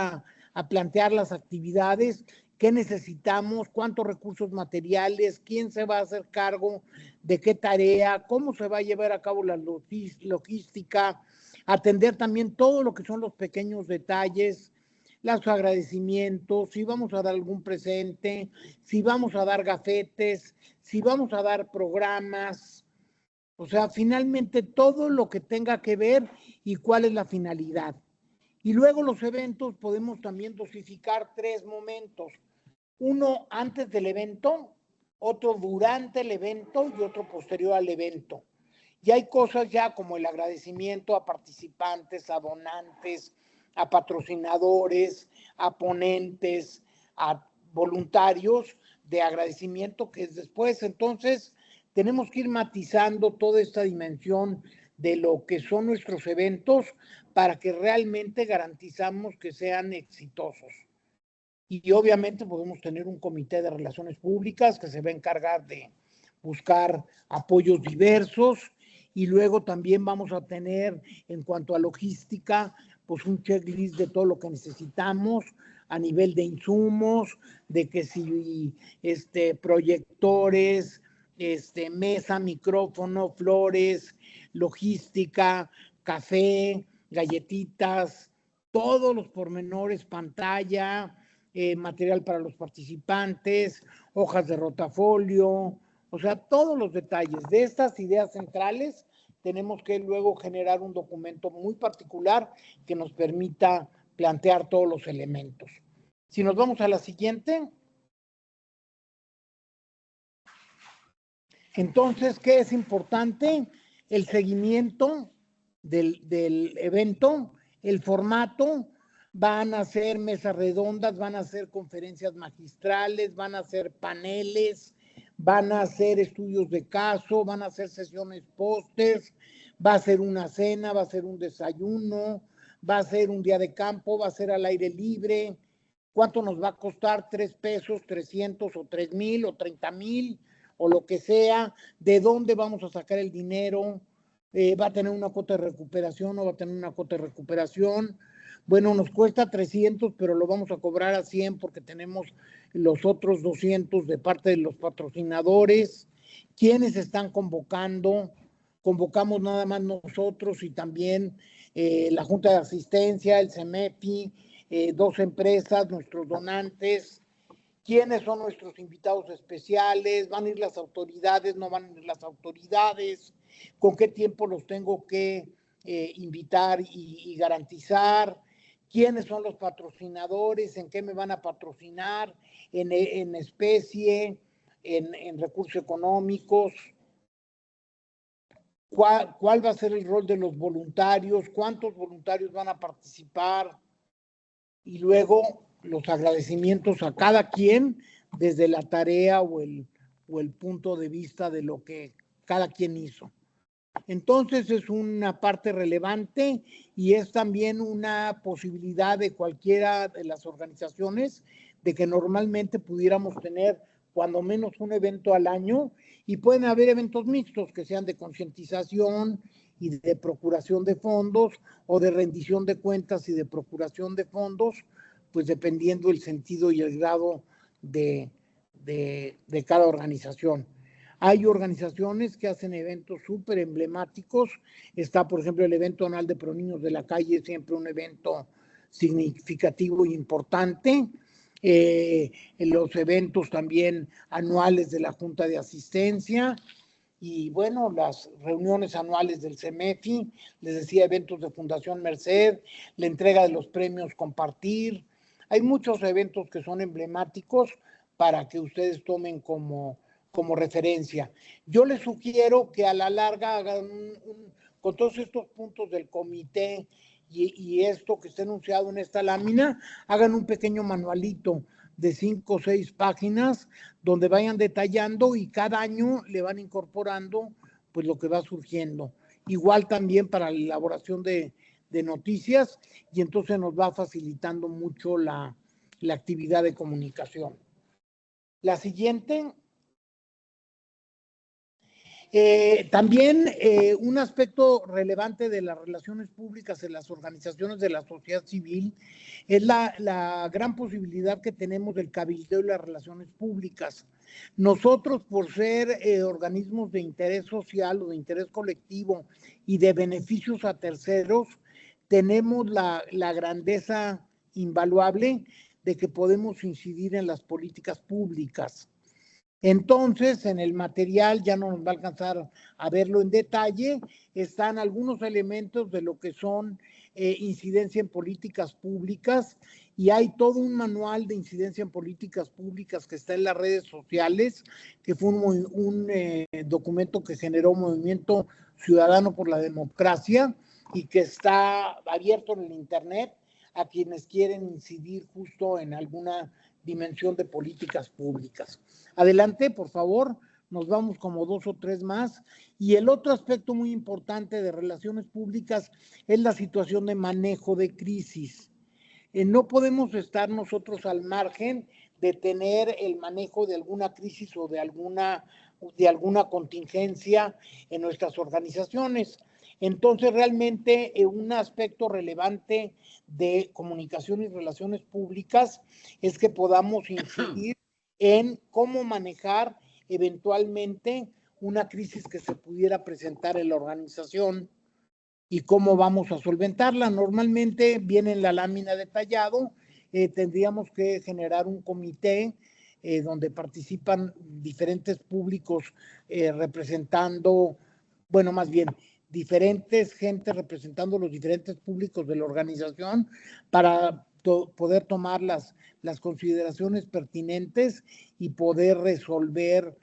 a plantear las actividades, qué necesitamos, cuántos recursos materiales, quién se va a hacer cargo de qué tarea, cómo se va a llevar a cabo la logística, atender también todo lo que son los pequeños detalles, los agradecimientos, si vamos a dar algún presente, si vamos a dar gafetes, si vamos a dar programas, o sea, finalmente todo lo que tenga que ver y cuál es la finalidad. Y luego los eventos podemos también dosificar 3 momentos. Uno antes del evento, otro durante el evento y otro posterior al evento. Y hay cosas ya como el agradecimiento a participantes, a donantes, a patrocinadores, a ponentes, a voluntarios de agradecimiento que es después. Entonces, tenemos que ir matizando toda esta dimensión de lo que son nuestros eventos para que realmente garantizamos que sean exitosos. Y obviamente podemos tener un comité de relaciones públicas que se va a encargar de buscar apoyos diversos, y luego también vamos a tener, en cuanto a logística, pues un checklist de todo lo que necesitamos a nivel de insumos, de que si proyectores, mesa, micrófono, flores, logística, café, galletitas, todos los pormenores, pantalla, material para los participantes, hojas de rotafolio, o sea, todos los detalles de estas ideas centrales. Tenemos que luego generar un documento muy particular que nos permita plantear todos los elementos. Si nos vamos a la siguiente. Entonces, ¿qué es importante? El seguimiento del evento, el formato. Van a ser mesas redondas, van a ser conferencias magistrales, van a ser paneles, van a ser estudios de caso, van a ser sesiones pósters, va a ser una cena, va a ser un desayuno, va a ser un día de campo, va a ser al aire libre. ¿Cuánto nos va a costar? 3 pesos, 300 o 3,000 o 30,000 o lo que sea. ¿De dónde vamos a sacar el dinero? ¿Va a tener una cuota de recuperación o va a tener una cuota de recuperación? Bueno, nos cuesta 300, pero lo vamos a cobrar a 100 porque tenemos los otros 200 de parte de los patrocinadores. ¿Quiénes están convocando? Convocamos nada más nosotros y también la Junta de Asistencia, el CEMEFI, 2 empresas, nuestros donantes. ¿Quiénes son nuestros invitados especiales? ¿Van a ir las autoridades? ¿No van a ir las autoridades? ¿Con qué tiempo los tengo que invitar y garantizar? ¿Quiénes son los patrocinadores? ¿En qué me van a patrocinar? ¿En especie? ¿En recursos económicos? ¿Cuál va a ser el rol de los voluntarios? ¿Cuántos voluntarios van a participar? Y luego los agradecimientos a cada quien desde la tarea o el punto de vista de lo que cada quien hizo. Entonces es una parte relevante y es también una posibilidad de cualquiera de las organizaciones de que normalmente pudiéramos tener cuando menos un evento al año, y pueden haber eventos mixtos que sean de concientización y de procuración de fondos o de rendición de cuentas y de procuración de fondos, pues dependiendo el sentido y el grado de cada organización. Hay organizaciones que hacen eventos súper emblemáticos. Está, por ejemplo, el evento anual de Proniños de la Calle, siempre un evento significativo e importante. Los eventos también anuales de la Junta de Asistencia y, bueno, las reuniones anuales del CEMEFI, les decía, eventos de Fundación Merced, la entrega de los premios Compartir. Hay muchos eventos que son emblemáticos para que ustedes tomen como referencia. Yo les sugiero que a la larga hagan con todos estos puntos del comité y esto que está enunciado en esta lámina, hagan un pequeño manualito de 5 o 6 páginas donde vayan detallando y cada año le van incorporando pues lo que va surgiendo. Igual también para la elaboración de noticias, y entonces nos va facilitando mucho la actividad de comunicación. La siguiente. También un aspecto relevante de las relaciones públicas en las organizaciones de la sociedad civil es la gran posibilidad que tenemos del cabildeo y las relaciones públicas. Nosotros, por ser organismos de interés social o de interés colectivo y de beneficios a terceros, tenemos la grandeza invaluable de que podemos incidir en las políticas públicas. Entonces, en el material, ya no nos va a alcanzar a verlo en detalle, están algunos elementos de lo que son incidencia en políticas públicas, y hay todo un manual de incidencia en políticas públicas que está en las redes sociales, que fue un documento que generó Movimiento Ciudadano por la Democracia y que está abierto en el internet a quienes quieren incidir justo en alguna dimensión de políticas públicas. Adelante, por favor, nos vamos como 2 o 3 más. Y el otro aspecto muy importante de relaciones públicas es la situación de manejo de crisis. No podemos estar nosotros al margen de tener el manejo de alguna crisis o de alguna contingencia en nuestras organizaciones. Entonces, realmente un aspecto relevante de comunicación y relaciones públicas es que podamos incidir en cómo manejar eventualmente una crisis que se pudiera presentar en la organización. y cómo vamos a solventarla. Normalmente viene en la lámina detallado, tendríamos que generar un comité donde participan diferentes públicos representando, bueno, más bien, diferentes gentes representando los diferentes públicos de la organización para poder tomar las consideraciones pertinentes y poder resolver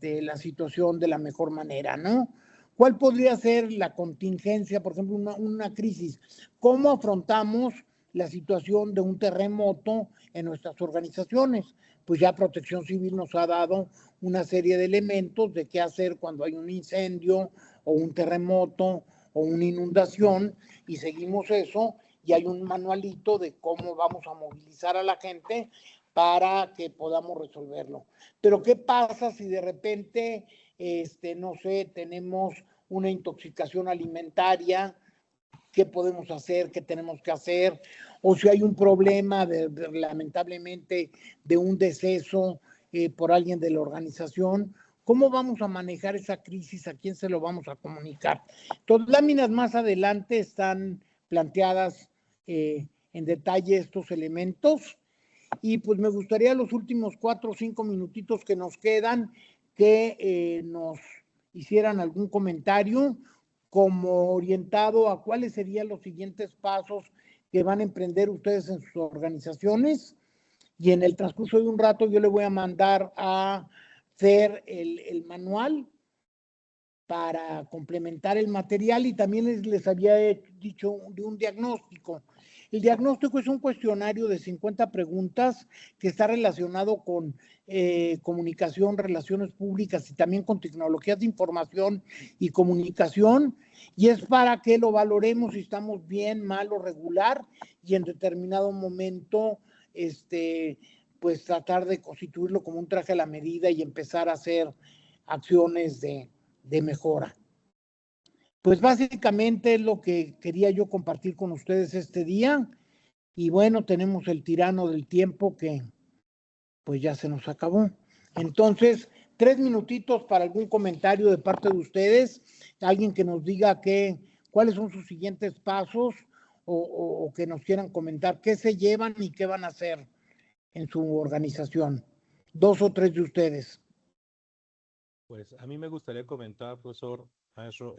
la situación de la mejor manera, ¿no? ¿Cuál podría ser la contingencia, por ejemplo, una crisis? ¿Cómo afrontamos la situación de un terremoto en nuestras organizaciones? Pues ya Protección Civil nos ha dado una serie de elementos de qué hacer cuando hay un incendio o un terremoto o una inundación, y seguimos eso, y hay un manualito de cómo vamos a movilizar a la gente para que podamos resolverlo. Pero ¿qué pasa si de repente, no sé, tenemos una intoxicación alimentaria? ¿Qué podemos hacer? ¿Qué tenemos que hacer? O si hay un problema, lamentablemente, de un deceso por alguien de la organización, ¿cómo vamos a manejar esa crisis? ¿A quién se lo vamos a comunicar? Entonces, láminas más adelante están planteadas en detalle estos elementos. Y pues me gustaría los últimos 4 o 5 minutitos que nos quedan que nos hicieran algún comentario como orientado a cuáles serían los siguientes pasos que van a emprender ustedes en sus organizaciones. Y en el transcurso de un rato yo le voy a mandar a Fer el manual para complementar el material, y también les había dicho de un diagnóstico. El diagnóstico es un cuestionario de 50 preguntas que está relacionado con comunicación, relaciones públicas y también con tecnologías de información y comunicación, y es para que lo valoremos si estamos bien, mal o regular, y en determinado momento pues tratar de constituirlo como un traje a la medida y empezar a hacer acciones de mejora. Pues básicamente es lo que quería yo compartir con ustedes este día, y bueno, tenemos el tirano del tiempo que pues ya se nos acabó. Entonces, 3 minutitos para algún comentario de parte de ustedes, alguien que nos diga cuáles son sus siguientes pasos o que nos quieran comentar qué se llevan y qué van a hacer en su organización. 2 o 3 de ustedes. Pues a mí me gustaría comentar, profesor, maestro,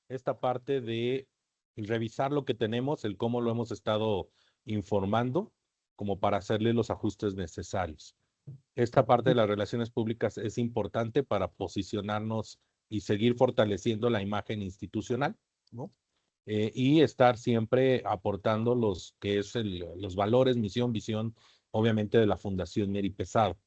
esta parte de revisar lo que tenemos, el cómo lo hemos estado informando, como para hacerle los ajustes necesarios. Esta parte de las relaciones públicas es importante para posicionarnos y seguir fortaleciendo la imagen institucional, ¿no? Y estar siempre aportando los valores, misión, visión, obviamente, de la Fundación Neri Pesado.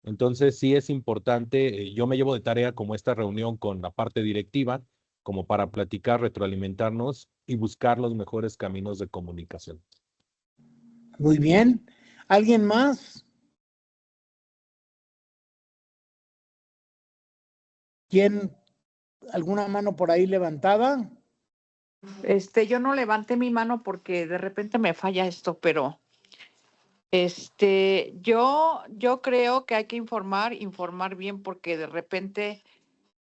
Entonces, sí es importante, yo me llevo de tarea como esta reunión con la parte directiva, como para platicar, retroalimentarnos y buscar los mejores caminos de comunicación. Muy bien. ¿Alguien más? ¿Quién? ¿Alguna mano por ahí levantada? Yo no levanté mi mano porque de repente me falla esto, pero yo creo que hay que informar bien, porque de repente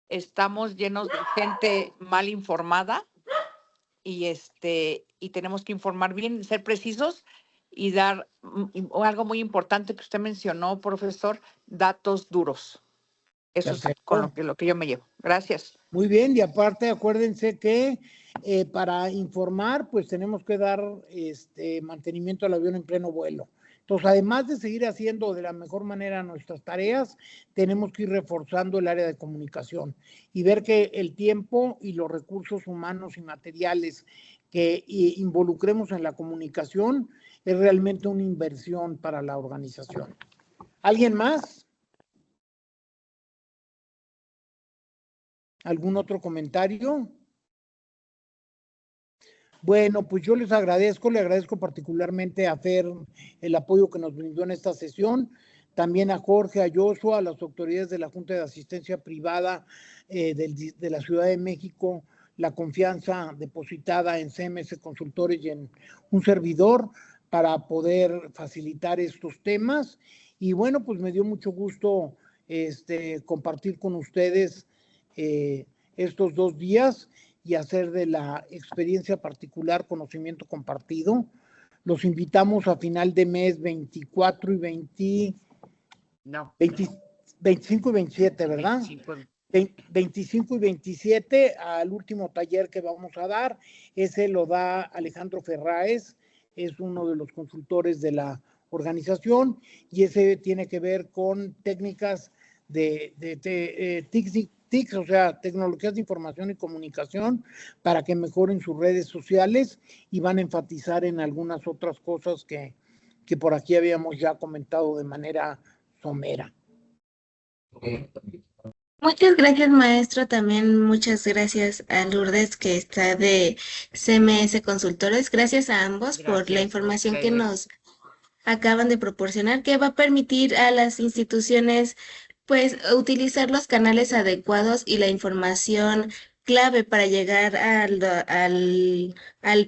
estamos llenos de gente mal informada y tenemos que informar bien, ser precisos y dar algo muy importante que usted mencionó, profesor, datos duros. Eso Perfecto. es con lo que yo me llevo. Gracias. Muy bien, y aparte acuérdense que para informar pues tenemos que dar mantenimiento al avión en pleno vuelo. Entonces, además de seguir haciendo de la mejor manera nuestras tareas, tenemos que ir reforzando el área de comunicación y ver que el tiempo y los recursos humanos y materiales que involucremos en la comunicación es realmente una inversión para la organización. ¿Alguien más? ¿Algún otro comentario? Bueno, pues yo les agradezco, le agradezco particularmente a Fer el apoyo que nos brindó en esta sesión, también a Jorge, a Joshua, a las autoridades de la Junta de Asistencia Privada de la Ciudad de México, la confianza depositada en CMS Consultores y en un servidor para poder facilitar estos temas. Y bueno, pues me dio mucho gusto compartir con ustedes estos 2 días, y hacer de la experiencia particular conocimiento compartido. Los invitamos a final de mes 24 y 25 y 27, ¿verdad? 25 y 27 al último taller que vamos a dar. Ese lo da Alejandro Ferráez, es uno de los consultores de la organización, y ese tiene que ver con técnicas de TICs, o sea, tecnologías de información y comunicación, para que mejoren sus redes sociales, y van a enfatizar en algunas otras cosas que por aquí habíamos ya comentado de manera somera. Muchas gracias, maestro. También muchas gracias a Lourdes, que está de CMS Consultores. Gracias a ambos por la información que nos acaban de proporcionar, que va a permitir a las instituciones pues utilizar los canales adecuados y la información clave para llegar al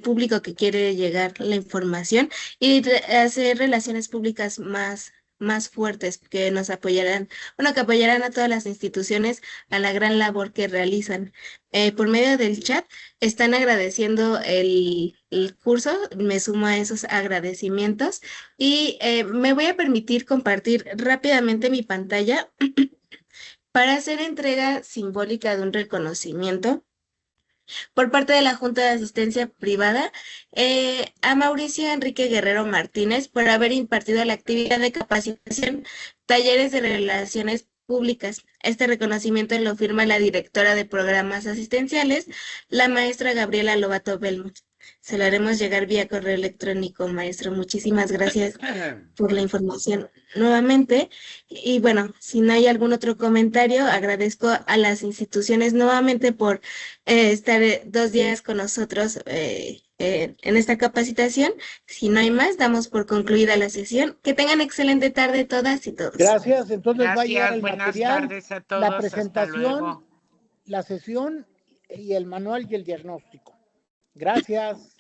público que quiere llegar la información, y hacer relaciones públicas más fuertes, que nos apoyarán, que apoyarán a todas las instituciones a la gran labor que realizan. Por medio del chat están agradeciendo el curso, me sumo a esos agradecimientos, y me voy a permitir compartir rápidamente mi pantalla para hacer entrega simbólica de un reconocimiento por parte de la Junta de Asistencia Privada a Mauricio Enrique Guerrero Martínez por haber impartido la actividad de capacitación Talleres de Relaciones Públicas. Este reconocimiento lo firma la directora de programas asistenciales, la maestra Gabriela Lobato Belmont. Se lo haremos llegar vía correo electrónico, maestro. Muchísimas gracias por la información nuevamente. Y bueno, si no hay algún otro comentario, agradezco a las instituciones nuevamente por estar 2 días con nosotros en esta capacitación. Si no hay más, damos por concluida la sesión. Que tengan excelente tarde todas y todos. Gracias. Entonces va a llegar Gracias, el buenas material, tardes a todos. la Hasta presentación, luego. la sesión y el manual y el diagnóstico. Gracias.